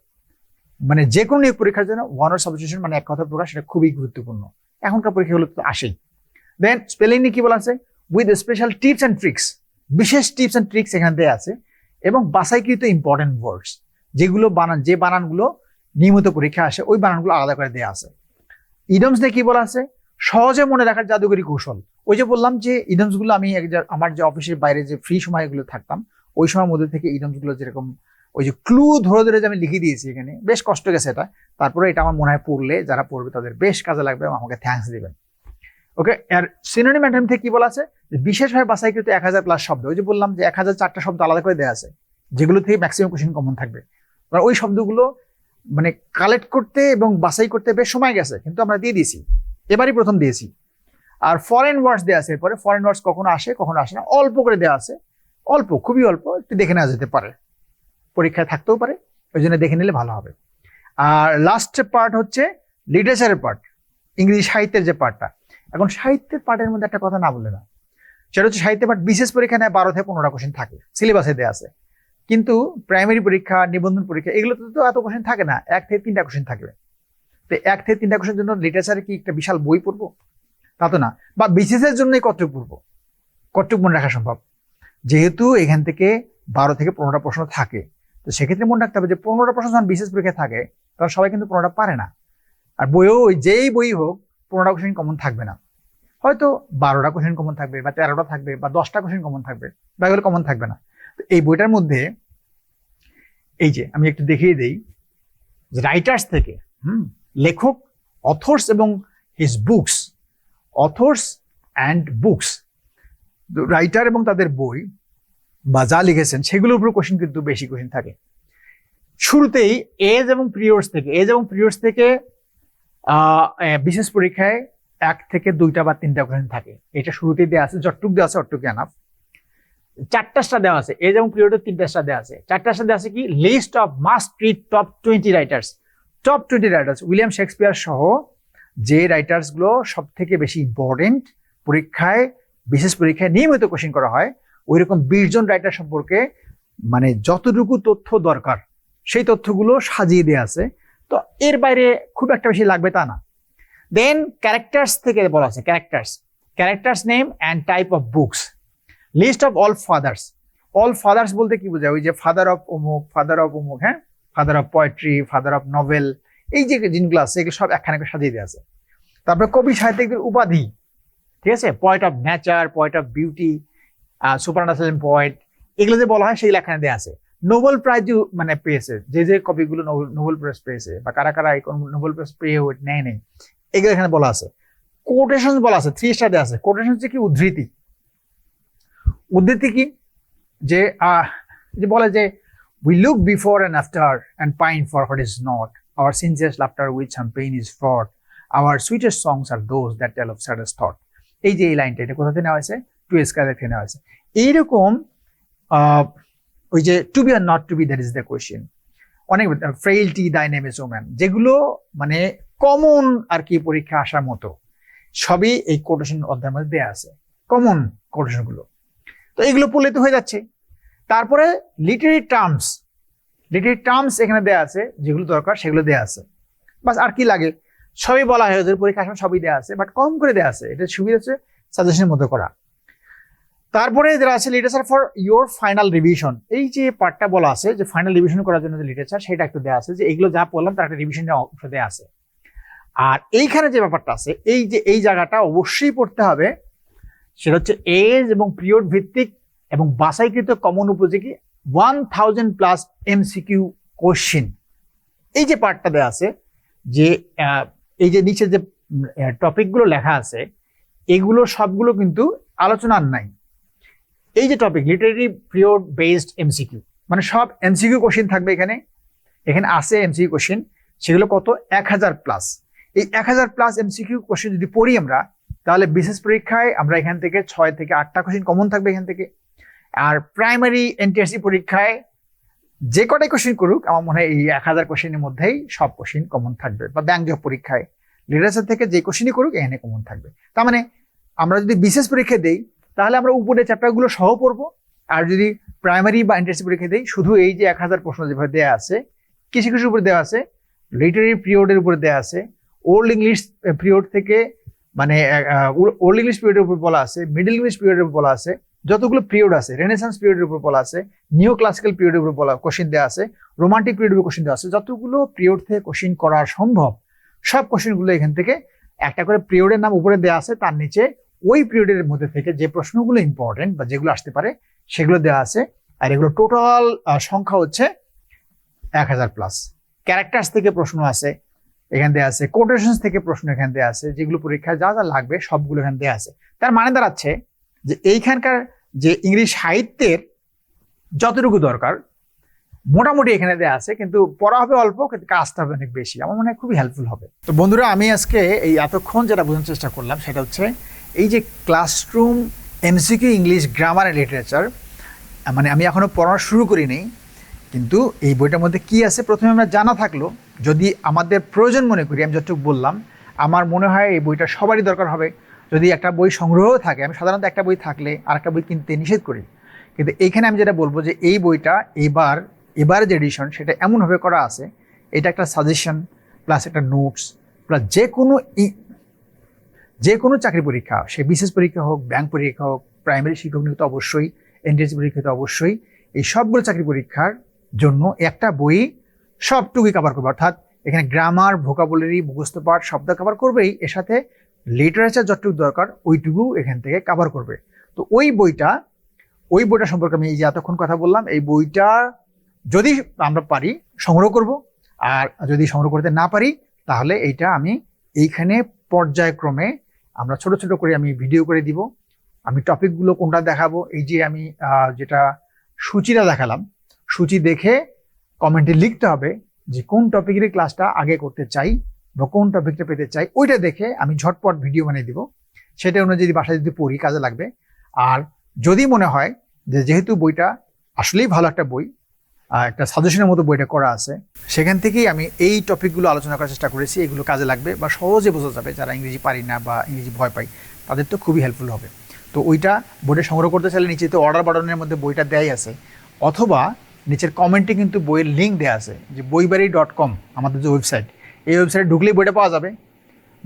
মানে যে কোনো নিয়োগ পরীক্ষার জন্য ওয়ানার সাবস্টিটিউশন মানে এক কথা প্রকাশ, সেটা খুবই গুরুত্বপূর্ণ, এখনকার পরীক্ষাগুলো তো আসেই। দেন স্পেলিং নিয়ে কি বলা আছে, with special tips and tricks, বিশেষ টিপস অ্যান্ড ট্রিক্স এখানে দেওয়া আছে। এবং বাছাইকৃত ইম্পর্টেন্ট ওয়ার্ডস, যেগুলো যে বানানগুলো নিয়মিত পরীক্ষা আসে ওই বানানগুলো আলাদা করে দেওয়া আছে। ইডিয়মস নিয়ে কি বলা আছে, সহজে মনে রাখার জাদুকরী কৌশল। ওই যে বললাম যে ইডিয়মস গুলো আমি আমার যে অফিসের বাইরে যে ফ্রি সময়গুলো থাকতাম ওই সময়ের মধ্যে থেকে ইডিয়মস গুলো যেরকম ওই যে ক্লু ধরে ধরে যে আমি লিখে দিয়েছি এখানে, বেশ কষ্ট গেছে এটা, তারপরে এটা আমার মনে হয় পড়লে যারা পড়বে তাদের বেশ কাজে লাগবে এবং আমাকে থ্যাঙ্কস দিবেন। ওকে, আর সিনোনিম অ্যান্টোনিম থেকে কি বলা আছে, বিশেষভাবে বাছাইকৃত 1000+ শব্দ, ওই যে বললাম যে 1004টা শব্দ আলাদা করে দেওয়া আছে যেগুলো থেকে ম্যাক্সিমাম কোশ্চেন কমন থাকবে। ওই শব্দগুলো মানে কালেক্ট করতে এবং বাছাই করতে বেশ সময় গেছে, কিন্তু আমরা দিয়ে দিয়েছি, এবারই প্রথম দিয়েছি। আর ফরেন ওয়ার্ডস দেওয়া আছে, এরপরে ফরেন ওয়ার্ডস কখনো আসে কখনো আসে না, অল্প করে দেওয়া আছে, অল্প, খুবই অল্প, একটু দেখে নেওয়া যেতে পারে, পরীক্ষায় থাকতেও পারে, ওই জন্য দেখে নিলে ভালো হবে। আর লাস্ট পার্ট হচ্ছে লিটারেচারের পার্ট, ইংরেজি সাহিত্যের যে পার্টটা। এখন সাহিত্যের পার্টের মধ্যে একটা কথা না বললে না, সেটা হচ্ছে সাহিত্যের পার্ট বিশেষ পরীক্ষা নেয় 12 থেকে 15টা কোশ্চেন থাকে, সিলেবাসে দেওয়া আছে। কিন্তু প্রাইমারি পরীক্ষা, নিবন্ধন পরীক্ষা, এগুলোতে তো এত কোশ্চেন থাকে না, 1 থেকে 3টা কোশ্চেন থাকবে। তো 1 থেকে 3টা কোশ্চেন জন্য লিটারেচারে কি একটা বিশাল বই পড়বো, তা তো না। বা বিসিএস এর জন্যই কতটুকু পড়বো, কতটুকু মনে রাখা সম্ভব, যেহেতু এখান থেকে 12 থেকে 15টা প্রশ্ন থাকে, তো সেক্ষেত্রে মনে রাখতে হবে যে 15টা প্রশ্ন যখন বিশেষ পরীক্ষা থাকে তখন সবাই কিন্তু 15টা পারে না। আর বইও যেই বই হোক 15টা কোশ্চেন কমন থাকবে না, হয়তো 12টা কোশ্চেন কমন থাকবে বা 13টা থাকবে বা 10টা কোশ্চেন কমন থাকবে, বা এগুলো কমন থাকবে না। তো এই বইটার মধ্যে এই যে আমি একটু দেখিয়ে দিই, রাইটার্স থেকে, লেখক, অথর্স এবং his books, authors and books, writer এবং তাদের বই বা যা লিখেছেন সেগুলোর উপর কোশ্চেন কিন্তু বেশি কোশ্চেন থাকে। শুরুতেই এজ এবং পিরিয়ডস থেকে বিশেষ পরীক্ষায় 1 থেকে 2টা বা 3টা কোশ্চেন থাকে, এটা শুরুতেই দেওয়া আছে, যতটুকু দেওয়া আছে অতটুকু এনাফ। 4টা স্টার দেওয়া আছে, এজ এবং পিরিয়ডের 3টা স্টার দেওয়া আছে। 4টা স্টার দেওয়া আছে কি, list of must read top 20 writers, top 20 writers, William Shakespeare সহ যে রাইটার্স গুলো সব থেকে বেশি ইম্পর্টেন্ট, পরীক্ষায় বিশেষ পরীক্ষায় নিয়মিত কোশ্চেন করা হয়, ওইরকম 20 জন রাইটার সম্পর্কে মানে যতটুকু তথ্য দরকার সেই তথ্যগুলো সাজিয়ে দেওয়া আছে। তো এর বাইরে খুব একটা বেশি লাগবে তা না। দেন ক্যারেক্টার্স থেকে বলা আছে, characters name and type of books, list of all fathers বলতে কি বোঝায়, ওই যে ফাদার অফ অমুক, হ্যাঁ, father of poetry, father of novel, এই যে জিনিসগুলো আছে এগুলো সব একখানে সাজিয়ে দেওয়া আছে। তারপরে কবি সাহিত্যিকদের উপাধি, ঠিক আছে, point of nature, point of beauty, supernatural point, এগুলো যে বলা হয় সেগুলো এখানে দেওয়া আছে। নোবেল প্রাইজ মানে পেয়েছে, যে কপিগুলো নোবেল প্রাইজ পেয়েছে বা কারা কারা নোবেল প্রাইজ পেয়ে নেয় নেই, এগুলো এখানে বলা আছে। কোটেশন বলা আছে, 3 স্টার দেওয়া আছে। কোটেশন হচ্ছে কি? উদ্ধৃতি। উদ্ধৃতি কি? যে বলে যে we look before and after and pine for what is not, our sincerest laughter with champagne is fraught, our sweetest songs are those that tell of saddest thought। এই যে এই লাইনটা, এটা কোথা থেকে নেওয়া হয়েছে? টু স্কাই থেকে নেওয়া হয়েছে। এইরকম ওই যে to be or not to be, that is the question, অনেক frailty, the name is woman, যেগুলো মানে কমন আর কি পরীক্ষা আসার মতো, সবই এই কোটেশন অধ্যায়ের মধ্যে দেওয়া আছে, কমন কোটেশন গুলো। তো এগুলো পড়লে তো হয়ে যাচ্ছে। তারপরে লিটারি টার্মস এখানে দেওয়া আছে, যেগুলো দরকার সেগুলো দেওয়া আছে, বাস আর কি লাগে, সবই বলা হয়, ওদের পরীক্ষা আসলে সবই দেওয়া আছে, বাট কম করে দেওয়া আছে, এটা সুবিধা হচ্ছে সাজেশনের মতো করা। তারপরে দেওয়া আছে literature for your final revision. এই যে পার্টটা বলা আছে যে ফাইনাল রিভিশন করার জন্য যে লিটারেচার, সেটা একটু দেওয়া আছে, যে এইগুলো যা বললাম তার একটা রিভিশন দেওয়া আছে। আর এইখানে যে ব্যাপারটা আছে, এই যে এই জায়গাটা অবশ্যই পড়তে হবে, সেটা হচ্ছে এজ এবং পিরিয়ড ভিত্তিক এবং বাছাইকৃত কমন উপযোগী 1000+ MCQ কোশ্চিন। এই যে পার্টটা দেওয়া আছে, যে এই যে নিচে যে টপিকগুলো লেখা আছে, এগুলো সবগুলো কিন্তু আলোচনার নাই। এই যে topic literary period based MCQ, মানে সব MCQ কোশ্চিন থাকবে এখানে। এখানে আছে MCQ কোশ্চিন, সেগুলো কত? 1000+। এই 1000+ MCQ কোশ্চিন যদি পড়ি আমরা, তাহলে বিশেষ পরীক্ষায় আমরা এখান থেকে 6 থেকে 8টা কোশ্চিন কমন থাকবে এখান থেকে। আর প্রাইমারি NTSC পরীক্ষায় যে কটাই কোশ্চিন করুক, আমার মনে হয় এই 1000 কোশ্চিনের মধ্যেই সব কোশ্চিন কমন থাকবে। বা ব্যাংক জব পরীক্ষায় লিটারেচার থেকে যে কোশ্চিনই করুক, এখানে কমন থাকবে। তার মানে আমরা যদি বিশেষ পরীক্ষা দেই, তাহলে আমরা উপরে চ্যাপ্টারগুলো সহ পড়বো। আর যদি প্রাইমারি বা NTSC পরীক্ষা দেই, শুধু এই যে 1000 প্রশ্ন যেভাবে দেওয়া আছে, কিছু কিছুর উপরে দেওয়া আছে, লিটারি পিরিয়ডের উপরে দেওয়া আছে, ওল্ড ইংলিশ পিরিয়ড থেকে, মানে ওল্ড ইংলিশ পিরিয়ডের উপর বলা আছে, মিডল ইংলিশ পিরিয়ডের উপর বলা আছে, যতগুলো পিরিয়ড আছে, রেনেসান্স পিরিয়ডের উপর বলা আছে, নিও ক্লাসিক্যাল পিরিয়ডের উপর বলা কোশ্চিন দেওয়া আছে, রোমান্টিক পিরিয়ডের উপর কোশ্চিন দেওয়া আছে, যতগুলো পিরিয়ড থেকে কোশ্চিন করা সম্ভব সব কোশ্চিনগুলো এখান থেকে একটা করে পিরিয়ডের নাম উপরে দেওয়া আছে, তার নিচে ওই পিরিয়ডের মধ্যে থেকে যে প্রশ্নগুলো ইম্পর্টেন্ট বা যেগুলো আসতে পারে সেগুলো দেওয়া আছে। আর এগুলো টোটাল সংখ্যা হচ্ছে 1000+। ক্যারেক্টার্স থেকে প্রশ্ন আছে এখান দেওয়া আছে, কোটেশনস থেকে প্রশ্ন এখান দেওয়া আছে, যেগুলো পরীক্ষায় যা যা লাগবে সবগুলো এখানে দেওয়া আছে। তার মানে দাঁড়াচ্ছে যে এইখানকার যে ইংরেজি সাহিত্যের যতটুকু দরকার মোটামুটি এখানে দেওয়া আছে, কিন্তু পড়া হবে অল্প, কিন্তু কাজটা হবে অনেক বেশি। আমার মনে হয় খুবই হেল্পফুল হবে। তো বন্ধুরা, আমি আজকে এই এতক্ষণ যেটা বোঝানোর চেষ্টা করলাম, সেটা হচ্ছে এই যে classroom MCQ English grammar and literature, মানে আমি এখনো পড়া শুরু করিনি, কিন্তু এই বইটার মধ্যে কি আছে প্রথমে আমরা জানা থাকলো, যদি আমাদের প্রয়োজন মনে করি, আমি যতটুকু বললাম, আমার মনে হয় এই বইটা সবারই দরকার হবে। যদি একটা বই সংগ্রহ থাকে, আমি সাধারণত একটা বই থাকলে আর একটা বই কিনতে নিষেধ করি, কিন্তু এইখানে আমি যেটা বলবো যে এই বইটা এবার যে এডিশন, সেটা এমনভাবে করা আছে, এটা একটা সাজেশন প্লাস একটা নোটস প্লাস যে কোনো চাকরি পরীক্ষা, সে বিশেষ পরীক্ষা হোক, ব্যাংক পরীক্ষা হোক, প্রাইমারি শিক্ষক নিয়োগ তো অবশ্যই, NTSC পরীক্ষা তো অবশ্যই, এই সবগুলো চাকরি পরীক্ষার জন্য একটা বই সবটুকুই কভার করবে। অর্থাৎ এখানে গ্রামার, ভোকাবুলারি, মুখস্থ পাঠ শব্দ কভার করবেই, এর সাথে লিটারেচার যতটুকু দরকার ওইটুকু এখান থেকে কভার করবে। তো ওই বইটা সম্পর্কে আমি এই যে এতক্ষণ কথা বললাম, এই বইটা যদি আমরা পারি সংগ্রহ করব, আর যদি সংগ্রহ করতে না পারি তাহলে এইটা আমি এইখানে পর্যায়ক্রমে আমরা ছোট ছোট করে আমি ভিডিও করে দিব। আমি টপিকগুলো কোনটা দেখাবো, এই যে আমি যেটা সূচিটা দেখালাম, সূচি দেখে কমেন্টে লিখতে হবে যে কোন টপিকের ক্লাসটা আগে করতে চাই বা কোন টপিকটা পেতে চাই, ওইটা দেখে আমি ঝটপট ভিডিও বানিয়ে দিব। সেটা অনুযায়ী যদি বাসায় যদি পড়ি কাজে লাগবে। আর যদি মনে হয় যে যেহেতু বইটা আসলেই ভালো একটা বই, একটা সাজেশনের মতো বইটা করা আছে, সেখান থেকেই আমি এই টপিকগুলো আলোচনা করার চেষ্টা করেছি, এগুলো কাজে লাগবে বা সহজে বোঝা যাবে। যারা ইংরেজি পারি না বা ইংরেজি ভয় পাই, তাদের তো খুবই হেল্পফুল হবে। তো ওইটা বইটা সংগ্রহ করতে চাইলে নিচে তো অর্ডার বাটনের মধ্যে বইটা দেয়াই আছে, অথবা নিচের কমেন্টে কিন্তু বইয়ের লিঙ্ক দেওয়া আছে, যে boibaari.com আমাদের যে ওয়েবসাইট, এই ওয়েবসাইটে ঢুকলেই বইটা পাওয়া যাবে।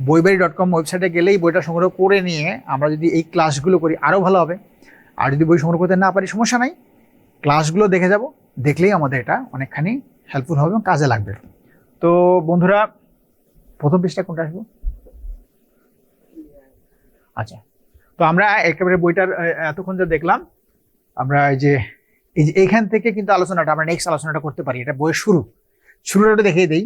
boibaari.com ওয়েবসাইটে গেলেই বইটা সংগ্রহ করে নিয়ে আমরা যদি এই ক্লাসগুলো করি আরও ভালো হবে। আর যদি বই সংগ্রহ করতে না পারি সমস্যা নাই, ক্লাসগুলো দেখে যাব, দেখলেই আমাদের এটা অনেকখানি হেল্পফুল হবে এবং কাজে লাগবে। তো বন্ধুরা, প্রথম পৃষ্ঠা কোনটা আসবো? আচ্ছা, তো আমরা একেবারে বইটার এতক্ষণ যা দেখলাম, আমরা এই যে এইখান থেকে কিন্তু আলোচনাটা আমরা নেক্সট আলোচনাটা করতে পারি। এটা বইয়ের শুরুটা দেখিয়ে দেই।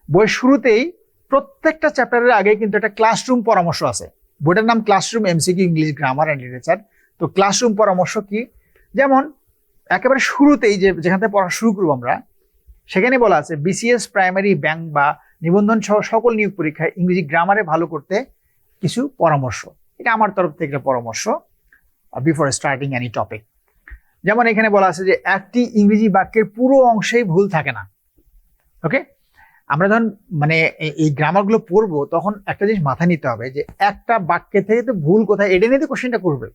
বইয়ের শুরুতেই প্রত্যেকটা চ্যাপ্টারের আগে কিন্তু একটা ক্লাসরুম পরামর্শ আছে। বইটার নাম classroom MCQ English grammar and literature. তো ক্লাসরুম পরামর্শ কি, যেমন একেবারে শুরুতেই যেখান থেকে পড়া শুরু করবো আমরা, সেখানে বলা আছে বিসিএস, প্রাইমারি, ব্যাংক বা নিবন্ধন সহ সকল নিয়োগ পরীক্ষায় ইংরেজি গ্রামারে ভালো করতে কিছু পরামর্শ। এটা আমার তরফ থেকে একটা পরামর্শ বিফোর স্টার্টিং এনি টপিক। যেমন এখানে বলা আছে যে একটি ইংরেজি বাক্যের পুরো অংশেই ভুল থাকে না। ওকে, আমরা যখন মানে এই গ্রামারগুলো পড়বো তখন একটা জিনিস মাথায় নিতে হবে যে একটা বাক্যে থেকে তো ভুল কোথায়, এটা নিয়ে তো কোশ্চেনটা করবে।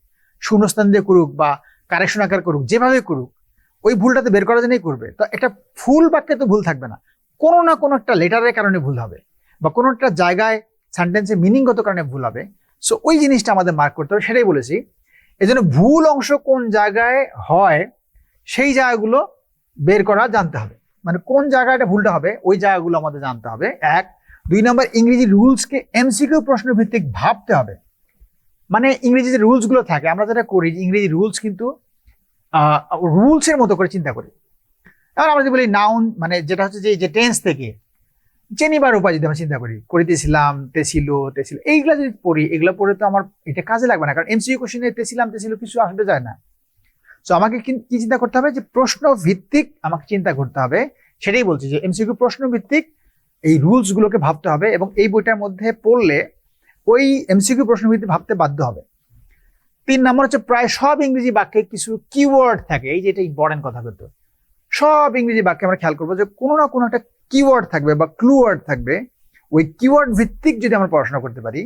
শূন্যস্থান দিয়ে করুক বা কারেকশন আকার করুক, যেভাবে করুক ওই ভুলটাতে বের করার জন্যই করবে। তো একটা ফুল বাক্যে তো ভুল থাকবে না, কোনো না কোনো একটা লেটারের কারণে ভুল হবে বা কোনো একটা জায়গায় সেন্টেন্সের মিনিংগত কারণে ভুল হবে। সো ওই জিনিসটা আমাদের মার্ক করতে হবে, সেটাই বলেছি। এই জন্য ভুল অংশ কোন জায়গায় হয় সেই জায়গাগুলো বের করা জানতে হবে, মানে কোন জায়গাটা ভুলটা হবে ওই জায়গাগুলো আমাদের জানতে হবে। 1, 2 নম্বর, ইংরেজি রুলসকে এমসিকিউ প্রশ্ন ভিত্তিক ভাবতে হবে। মানে ইংরেজি যে রুলস গুলো থাকে, আমরা যেটা করি ইংরেজি রুলস কিন্তু রুলস এর মতো করে চিন্তা করি। এবার আমরা যদি বলি নাউন, মানে যেটা হচ্ছে যে টেন্স থেকে চেনিবার উপায় যদি আমরা চিন্তা করি, করিতেছিলাম, তেছিল, এইগুলা যদি পড়ি, এগুলো পড়ে তো আমার এটা কাজে লাগবে না, কারণ এমসিকিউ কোশ্চেনে তেছিলাম কিছু আসতে যায় না। তো আমাকে কি চিন্তা করতে হবে, যে প্রশ্ন ভিত্তিক আমাকে চিন্তা করতে হবে। সেটাই বলছি যে এমসিকিউ প্রশ্ন ভিত্তিক এই রুলস গুলোকে ভাবতে হবে, এবং এই বইটার মধ্যে পড়লে ওই এমসিকিউ প্রশ্ন ভিত্তিক ভাবতে বাধ্য হবে। 3 নম্বর হচ্ছে প্রায় সব ইংরেজি বাক্যে কিছু কিওয়ার্ড থাকে। এই যে এটা ইম্পর্টেন্ট কথা, কিন্তু সব ইংরেজি বাক্যে আমরা খেয়াল করবো যে কোনো না কোনো একটা কিওয়ার্ড থাকবে বা ক্লু ওয়ার্ড থাকবে। ওই কিওয়ার্ড ভিত্তিক যদি আমরা পড়াশোনা করতে পারি,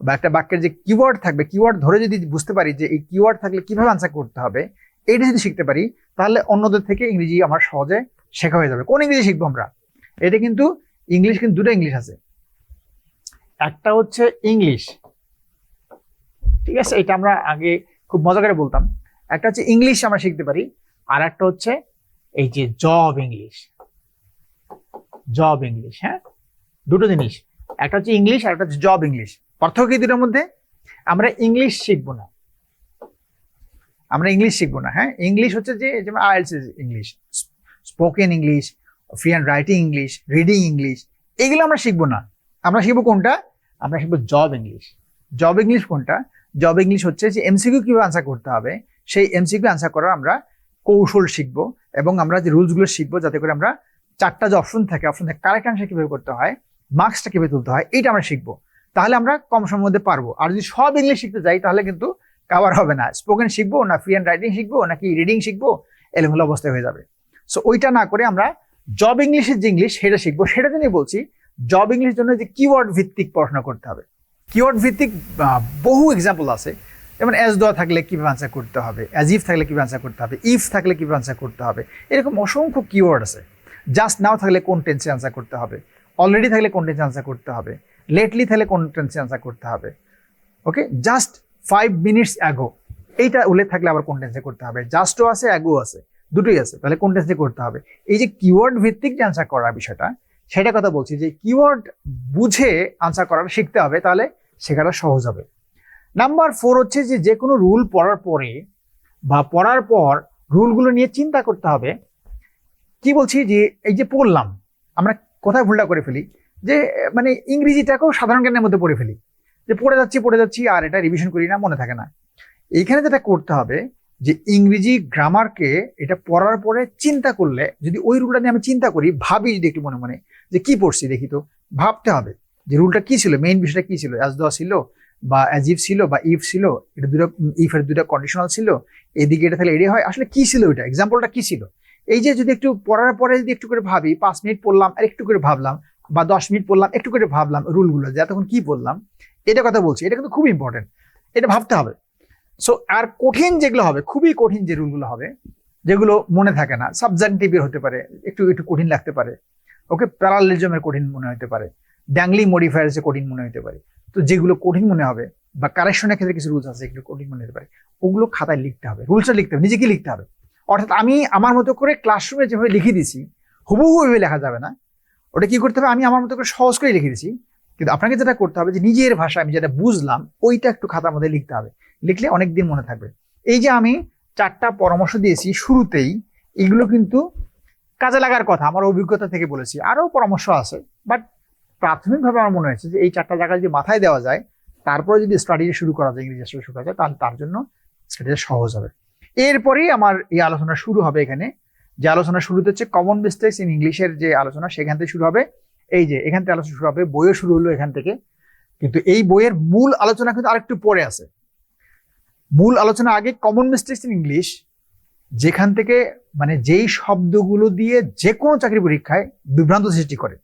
বা একটা বাক্যের যে কিওয়ার্ড থাকবে, কিওয়ার্ড ধরে যদি বুঝতে পারি যে এই কিওয়ার্ড থাকলে কিভাবে আনসার করতে হবে, এইটা যদি শিখতে পারি, তাহলে অন্যদের থেকে ইংরেজি আমার সহজে শেখা হয়ে যাবে। কোন ইংরেজি শিখবো আমরা? এটা কিন্তু ইংলিশ, কিন্তু দুটো ইংলিশ আছে। একটা হচ্ছে ইংলিশ, ঠিক আছে, এটা আমরা আগে খুব মজা করে বলতাম। একটা হচ্ছে ইংলিশ আমরা শিখতে পারি, আর একটা হচ্ছে এই যে জব ইংলিশ। হ্যাঁ, দুটো জিনিস, একটা হচ্ছে ইংলিশ আর একটা হচ্ছে জব ইংলিশ। পার্থক্য কি দুটোর মধ্যে? আমরা ইংলিশ শিখবো না, হ্যাঁ। ইংলিশ হচ্ছে যে যেমন IELTS English, spoken English, free hand writing English, reading English, এগুলো আমরা শিখবো না। আমরা শিখবো কোনটা? আমরা শিখবো জব ইংলিশ। জব ইংলিশ কোনটা? জব ইংলিশ হচ্ছে যে এমসিকিউ কিভাবে আনসার করতে হবে, সেই এমসিকিউ আনসার করার আমরা কৌশল শিখবো, এবং আমরা যে রুলস গুলো শিখবো, যাতে করে আমরা 4টা যে অপশন থাকে কারেক্ট আনসার কিভাবে করতে হয়, মার্কসটা কিভাবে তুলতে হয়, এইটা আমরা শিখবো। তাহলে আমরা কম সময়ের মধ্যে পারবো। আর যদি সব ইংলিশ শিখতে যাই তাহলে কিন্তু কাভার হবে না। স্পোকেন শিখবো না ফ্রি হ্যান্ড রাইটিং শিখবো নাকি রিডিং শিখবো, এলোমেলো অবস্থায় হয়ে যাবে। সো ওইটা না করে আমরা জব ইংলিশের যে ইংলিশ সেটা শিখবো। সেটা জন্যই বলছি জব ইংলিশের জন্য যে কিওয়ার্ড ভিত্তিক পড়াশোনা করতে হবে। কিওয়ার্ড ভিত্তিক বহু এক্সাম্পল আছে, যেমন অ্যাজ দেওয়া থাকলে কিভাবে আনসার করতে হবে, অ্যাজ ইফ থাকলে কিভাবে আনসার করতে হবে, ইফ থাকলে কিভাবে আনসার করতে হবে, এরকম অসংখ্য কিওয়ার্ড আছে। জাস্ট নাও থাকলে কোন টেন্সে আনসার করতে হবে, অলরেডি থাকলে কোন টেন্সে আনসার করতে হবে, লেটলি থাকলে কোন টেন্সে আনসার করতে হবে, ওকে, জাস্ট 5 minutes অ্যাগো এইটা উল্লেখ থাকলে আবার কোন টেন্সে করতে হবে, জাস্টও আছে অ্যাগো আছে, দুটোই আছে, তাহলে কোন টেন্সে করতে হবে। এই যে কিওয়ার্ড ভিত্তিক যে আনসার করার বিষয়টা, সেটা কথা বলছি যে কিওয়ার্ড বুঝে আনসার করাটা শিখতে হবে, তাহলে শেখাটা সহজ হবে। নাম্বার 4 হচ্ছে যে কোনো রুল পড়ার পরে বা পড়ার পর রুলগুলো নিয়ে চিন্তা করতে হবে। কি বলছি, যে এই যে পড়লাম, আমরা কোথায় ভুলটা করে ফেলি, যে মানে ইংরেজিটাকেও সাধারণ জ্ঞানের মধ্যে পড়ে ফেলি, যে পড়ে যাচ্ছি আর এটা রিভিশন করি না, মনে থাকে না। এইখানে যেটা করতে হবে, যে ইংরেজি গ্রামারকে এটা পড়ার পরে চিন্তা করলে, যদি ওই রুলটা নিয়ে আমি চিন্তা করি, ভাবি যদি একটু মনে মনে যে কি পড়ছি দেখি, তো ভাবতে হবে যে রুলটা কি ছিল, মেইন বিষয়টা কি ছিল, অ্যাজ দেওয়া ছিল বা অ্যাজ ইফ ছিল বা ইফ ছিল, এটা দুটো ইফের দুটো কন্ডিশনাল ছিল, এদিকে এটা তাহলে এটাই হয়, আসলে কি ছিল ওইটা, এক্সাম্পলটা কি ছিল। এই যে যদি একটু পড়ার পরে যদি একটু করে ভাবি, 5 মিনিট পড়লাম আর একটু করে ভাবলাম, বা 10 মিনিট পড়লাম একটু করে ভাবলাম রুলগুলো, যে এতক্ষণ কি বললাম, এটা কথা বলছি, এটা কিন্তু খুব ইম্পর্টেন্ট, এটা ভাবতে হবে। সো আর কঠিন যেগুলো হবে, খুবই কঠিন যে রুলগুলো হবে, যেগুলো মনে থাকে না, সাবজেক্টিভের হতে পারে, একটু কঠিন লাগতে পারে, ওকে, প্যারালেলিজমের কঠিন মনে হতে পারে, ড্যাংলি মডিফায়ার্সে কঠিন মনে হতে পারে। তো যেগুলো কঠিন মনে হবে, বা কারেকশনের ক্ষেত্রে কিছু রুলস আছে একটু কঠিন মনে হতে পারে, ওগুলো খাতায় লিখতে হবে, রুলসটা লিখতে হবে, নিজেকে লিখতে হবে। অর্থাৎ আমি আমার মতো করে ক্লাসরুমে যেভাবে লিখে দিছি হুবহু ওইভাবে লেখা যাবে না, ওটা কি করতে হবে, আমি আমার মতো করে সহজ করে লিখে দিছি, কিন্তু আপনাকে যেটা করতে হবে যে নিজের ভাষা আমি যেটা বুঝলাম ওইটা একটু খাতার মধ্যে লিখতে হবে, লিখলে অনেকদিন মনে থাকবে। এই যে আমি 4টা পরামর্শ দিয়েছি শুরুতেই, এগুলো কিন্তু কাজে লাগার কথা, আমার অভিজ্ঞতা থেকে বলেছি। আরো পরামর্শ আছে, বাট প্রাথমিকভাবে আমার মনে হয়েছে যে এই 4টা জায়গা যদি মাথায় দেওয়া যায়, তারপরে যদি স্টাডি শুরু করা যায়, ইংরেজি শুরু করা যায়, তাহলে তার জন্য স্টাডিটা সহজ হবে। এরপরেই আমার এই আলোচনা শুরু হবে। এখানে যে আলোচনা শুরুতে হচ্ছে কমন মিস্টেকস ইন ইংলিশের যে আলোচনা, সেখান থেকে শুরু হবে। এই যে এখান থেকে আলোচনা শুরু হবে, বইও শুরু হলো এখান থেকে। কিন্তু এই বইয়ের মূল আলোচনা কিন্তু আরেকটু পরে আছে। মূল আলোচনা আগে কমন মিস্টেকস ইন ইংলিশ, যেখান থেকে মানে যেই শব্দগুলো দিয়ে যে কোনো চাকরি পরীক্ষায় বিভ্রান্ত সৃষ্টি করে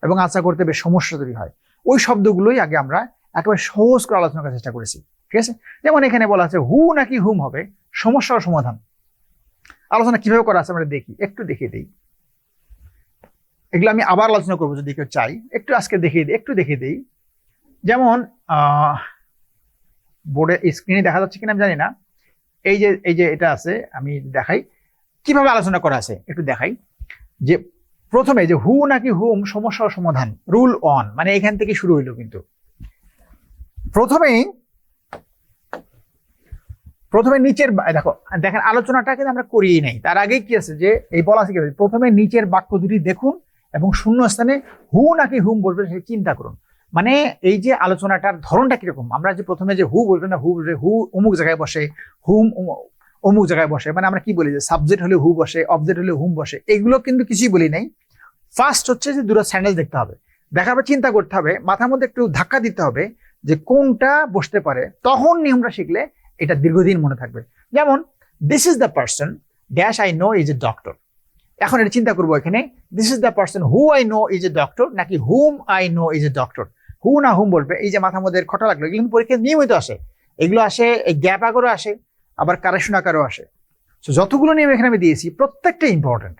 এবং আশা করতে বেশ সমস্যা তৈরি হয়, ওই শব্দগুলোই আগে আমরা একেবারে সহজ করে আলোচনা করার চেষ্টা করেছি। ঠিক আছে, যেমন এখানে বলা আছে হু নাকি হুম হবে সমস্যা ও সমাধান। আলোচনা কিভাবে করা আছে আমরা দেখি, একটু দেখিয়ে দিই। এগুলো আমি আবার আলোচনা করবো যদি কেউ চাই, একটু আজকে দেখিয়ে দিই, একটু দেখিয়ে দিই। যেমন বোর্ডে স্ক্রিনে দেখা যাচ্ছে কিনা আমি জানি না। এই যে এটা আছে, আমি দেখাই কিভাবে আলোচনা করা আছে, একটু দেখাই। যে প্রথমে যে হু নাকি হুম সমস্যা ও সমাধান, রুল অন, মানে এখান থেকে শুরু হইলো। কিন্তু প্রথমে নিচের দেখেন আলোচনাটা কিন্তু আমরা করিয়ে নেই, তার আগে কি আছে যে এই বলা আছে কি, প্রথমে নিচের বাক্য দুটি দেখুন এবং শূন্য স্থানে হু নাকি হুম বলবেন সেই চিন্তা করুন। মানে এই যে আলোচনাটার ধরনটা কিরকম, আমরা যে প্রথমে যে হু বলবেন না, হু বলবে হু অমুক জায়গায় বসে, হুম অমুক জায়গায় বসে, মানে আমরা কি বলি যে সাবজেক্ট হলে হু বসে, অবজেক্ট হলে হুম বসে, এগুলো কিন্তু কিছুই বলি নাই। ফার্স্ট হচ্ছে যে দুটো সেন্টেন্স দেখতে হবে, দেখার পর চিন্তা করতে হবে, মাথার মধ্যে একটু ধাক্কা দিতে হবে যে কোনটা বসতে পারে, তখন নিয়মটা শিখলে এটা দীর্ঘদিন মনে থাকবে। যেমন this is the person dash I know is a doctor. এখন এটা চিন্তা করবো এখানে this is the person who I know is a doctor নাকি whom I know is a doctor. Who না হুম বলবে, এই যে মাথার মধ্যে খটা লাগলো, এগুলো পরীক্ষায় নিয়মিত আসে, এগুলো আসে গ্যাপ আকারও আসে, আবার কারেকশন আকারও আসে। যতগুলো নিয়ম এখানে আমি দিয়েছি প্রত্যেকটা ইম্পর্টেন্ট।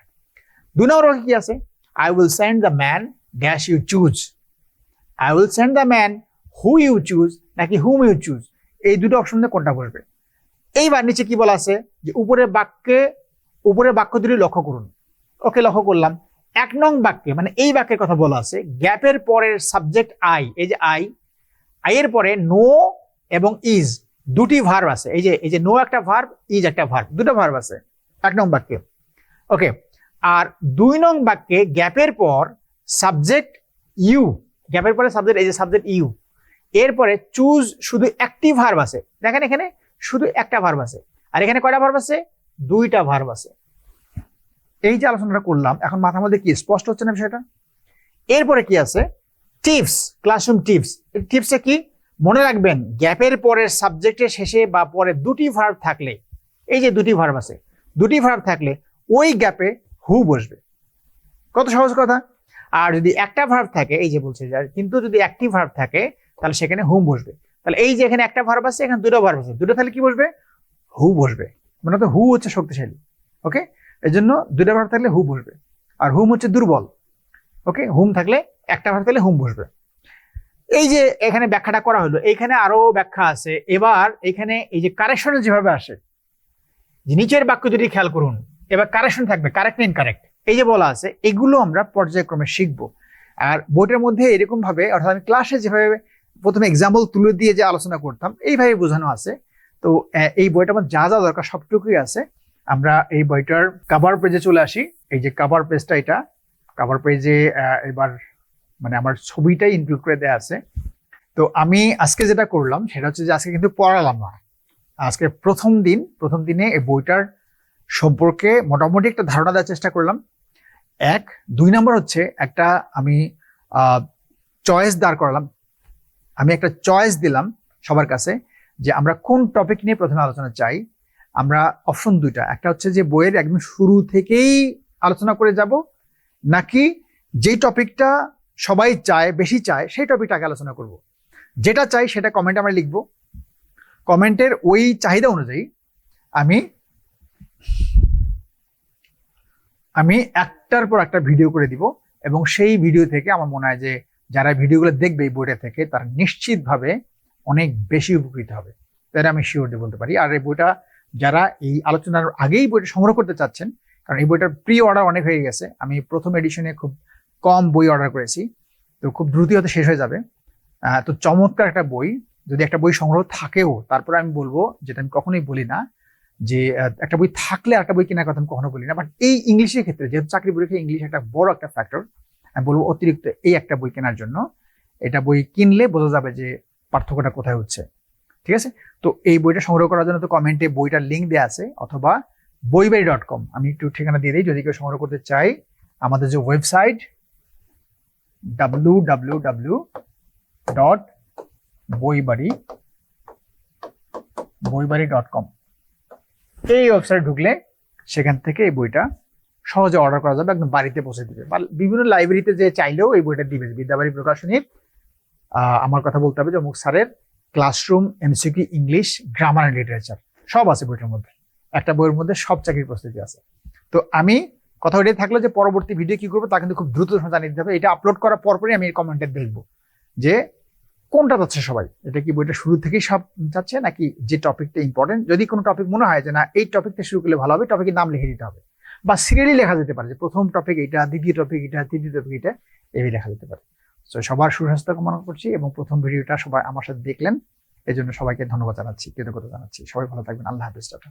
2 নম্বর কি আছে, I will send the man dash you choose. I will send the man who you choose নাকি হুম ইউ চুজ, এই দুটো অপশন দিয়ে কোনটা বসবে। এইবার নিচে কি বলা আছে যে উপরের বাক্য দুটি লক্ষ্য করুন। ওকে, লক্ষ্য করলাম। 1 নং বাক্যে মানে এই বাক্যের কথা বলা আছে, গ্যাপের পরের সাবজেক্ট আই, এই যে আই এর পরে নো এবং ইজ দুটি ভার্ব আছে। এই যে নো একটা ভার্ব, ইজ একটা ভার্ব, দুটো ভার্ব আছে 1 নং বাক্যে। ওকে, আর 2 নং বাক্যে গ্যাপের পর সাবজেক্ট ইউ, গ্যাপের পরে সাবজেক্ট, এই যে সাবজেক্ট ইউ, এরপরে চুজ শুধু একটি ভার্ব আছে। দেখেন এখানে শুধু একটা ভার্ব আছে, আর এখানে কয়টা ভার্ব আছে, 2টা ভার্ব আছে। এই যে আলোচনাটা করলাম, এখন মাথার মধ্যে কি স্পষ্ট হচ্ছে না বিষয়টা? এরপরে কি আছে, টিপস, ক্লাসরুম টিপস। এই টিপসে কি মনে রাখবেন, গ্যাপের পরের সাবজেক্টের শেষে বা পরে দুটি ভার্ব থাকলে, এই যে দুটি ভার্ব আছে, দুটি ভার্ব থাকলে ওই গ্যাপে হু বসবে। কত সহজ কথা। আর যদি একটা ভার্ব থাকে, এই যে বলছে কিন্তু যদি একটি ভার্ব থাকে তাহলে সেখানে হুম বসবে। তাহলে এই যে এখানে একটা ভার্ব আছে, এখানে দুটো ভার্ব আছে, দুটো তাহলে কি বসবে, হু বসবে। মানে তো হু হচ্ছে শক্তিশালী। ওকে, এই জন্য 2টা ভার্ব থাকলে হু বসবে, আর হুম হচ্ছে দুর্বল। ওকে, হুম থাকলে একটা ভার্ব থাকলে হুম বসবে। এই যে এখানে ব্যাখ্যাটা করা হলো, এখানে আরো ব্যাখ্যা আছে। এবার এখানে এই যে কারেকশনে যেভাবে আসে, যে নিচের বাক্য যদি খেয়াল করুন, এবার কারেকশন থাকবে, কারেক্ট ইনকারেক্ট, এই যে বলা আছে, এগুলো আমরা পর্যায়ক্রমে শিখবো। আর বইটার মধ্যে এরকম ভাবে, অর্থাৎ আমি ক্লাসে যেভাবে প্রথমে এক্সাম্পল তুলে দিয়ে যে আলোচনা করতাম এইভাবে বোঝানো আছে। তো এই বইটার মধ্যে যা যা দরকার সবটুকুই আছে। আমরা এই বইটার কভার পেজে চলে আসি। এই যে কভার পেজটা, এটা কভার পেজে এবার মানে আমার ছবিটাই ইনক্লুড করে দেওয়া আছে। তো আমি আজকে যেটা করলাম সেটা হচ্ছে যে আজকে কিন্তু পড়ালাম না, আজকে প্রথম দিনে এই বইটার সম্পর্কে মোটামুটি একটা ধারণা দেওয়ার চেষ্টা করলাম। 1, 2 নম্বর হচ্ছে একটা আমি চয়েস দাঁড় করালাম, আমি একটা চয়েস দিলাম সবার কাছে যে আমরা কোন টপিক নিয়ে প্রথমে আলোচনা চাই। আমরা অপশন 2টা, একটা হচ্ছে যে বইয়ের একদম শুরু থেকেই আলোচনা করে যাব, নাকি যেই টপিকটা সবাই চায়, বেশি চায়, সেই টপিকটাকে আলোচনা করব। যেটা চাই সেটা কমেন্টে আমরা লিখবো, কমেন্টের ওই চাহিদা অনুযায়ী আমি একটার পর একটা ভিডিও করে দিব, এবং সেই ভিডিও থেকে আমার মনে হয় যে যারা ভিডিওগুলো দেখবে এই বইটা থেকে তারা নিশ্চিতভাবে অনেক বেশি উপকৃত হবে, তাই আমি শিওর দিয়ে বলতে পারি। আর এই বইটা যারা এই আলোচনার আগেই বইটা সংগ্রহ করতে চাচ্ছেন, কারণ এই বইটার প্রি অর্ডার অনেক হয়ে গেছে, আমি প্রথম এডিশনে খুব কম বই অর্ডার করেছি, তো খুব দ্রুতই হয়তো শেষ হয়ে যাবে। তো চমৎকার একটা বই, যদি একটা বই সংগ্রহ থাকেও, তারপরে আমি বলবো, যেটা আমি কখনোই বলি না, যে একটা বই থাকলে একটা বই কেনার কথা আমি কখনো বলি না, বাট এই ইংলিশের ক্ষেত্রে যেহেতু চাকরি পরীক্ষায় ইংলিশ একটা বড় একটা ফ্যাক্টর, আমি বলবো অতিরিক্ত এই একটা বই কেনার জন্য। এটা বই কিনলে বোঝা যাবে যে পার্থক্যটা কোথায় হচ্ছে। ঠিক আছে, তো এই বইটা সংগ্রহ করার জন্য তো কমেন্টে বইটার লিঙ্ক দেওয়া আছে, অথবা বইবাড়ি.com, আমি একটু ঠিকানা দিয়ে দিই যদি কেউ সংগ্রহ করতে চাই। আমাদের যে ওয়েবসাইট www.বইবাড়ি.com, এই ওয়েবসাইট ঢুকলে সেখান থেকে এই বইটা সহজে অর্ডার করা যাবে, একদম বাড়িতে পৌঁছে দিবে। বা বিভিন্ন লাইব্রেরিতে যে চাইলেও এই বইটা দিবে। বিদ্যাবাড়ি প্রকাশনীর আমার কথা বলতে হবে যে অমুক স্যারের classroom MCQ English grammar and literature সব আছে বইটার মধ্যে। একটা বইয়ের মধ্যে সব চাকরির প্রস্তুতি আছে। তো আমি কথা ওইটাই থাকলো যে পরবর্তী ভিডিও কি করবো তা কিন্তু খুব দ্রুত জানিয়ে দিতে হবে। এটা আপলোড করার পরপরই আমি কমেন্টে দেখবো যে কোনটা যাচ্ছে সবাই, এটা কি বইটা শুরু থেকেই সব যাচ্ছে নাকি যে টপিকটা ইম্পর্টেন্ট। যদি কোনো টপিক মনে হয় যে না এই টপিকটা শুরু করলে ভালো হবে, টপিকের নাম লিখে দিতে হবে, বা সিরিয়ালি লেখা যেতে পারে যে প্রথম টপিক এটা, দ্বিতীয় টপিক এটা, তৃতীয় টপিক এটা, এই লেখা যেতে পারে। তো সবার সুস্বাস্থ্য কামনা করছি, এবং প্রথম ভিডিওটা সবাই আমার সাথে দেখলেন, এই জন্য সবাইকে ধন্যবাদ জানাচ্ছি, কৃতজ্ঞতা জানাচ্ছি। সবাই ভালো থাকবেন, আল্লাহ হাফেজ, টাটা।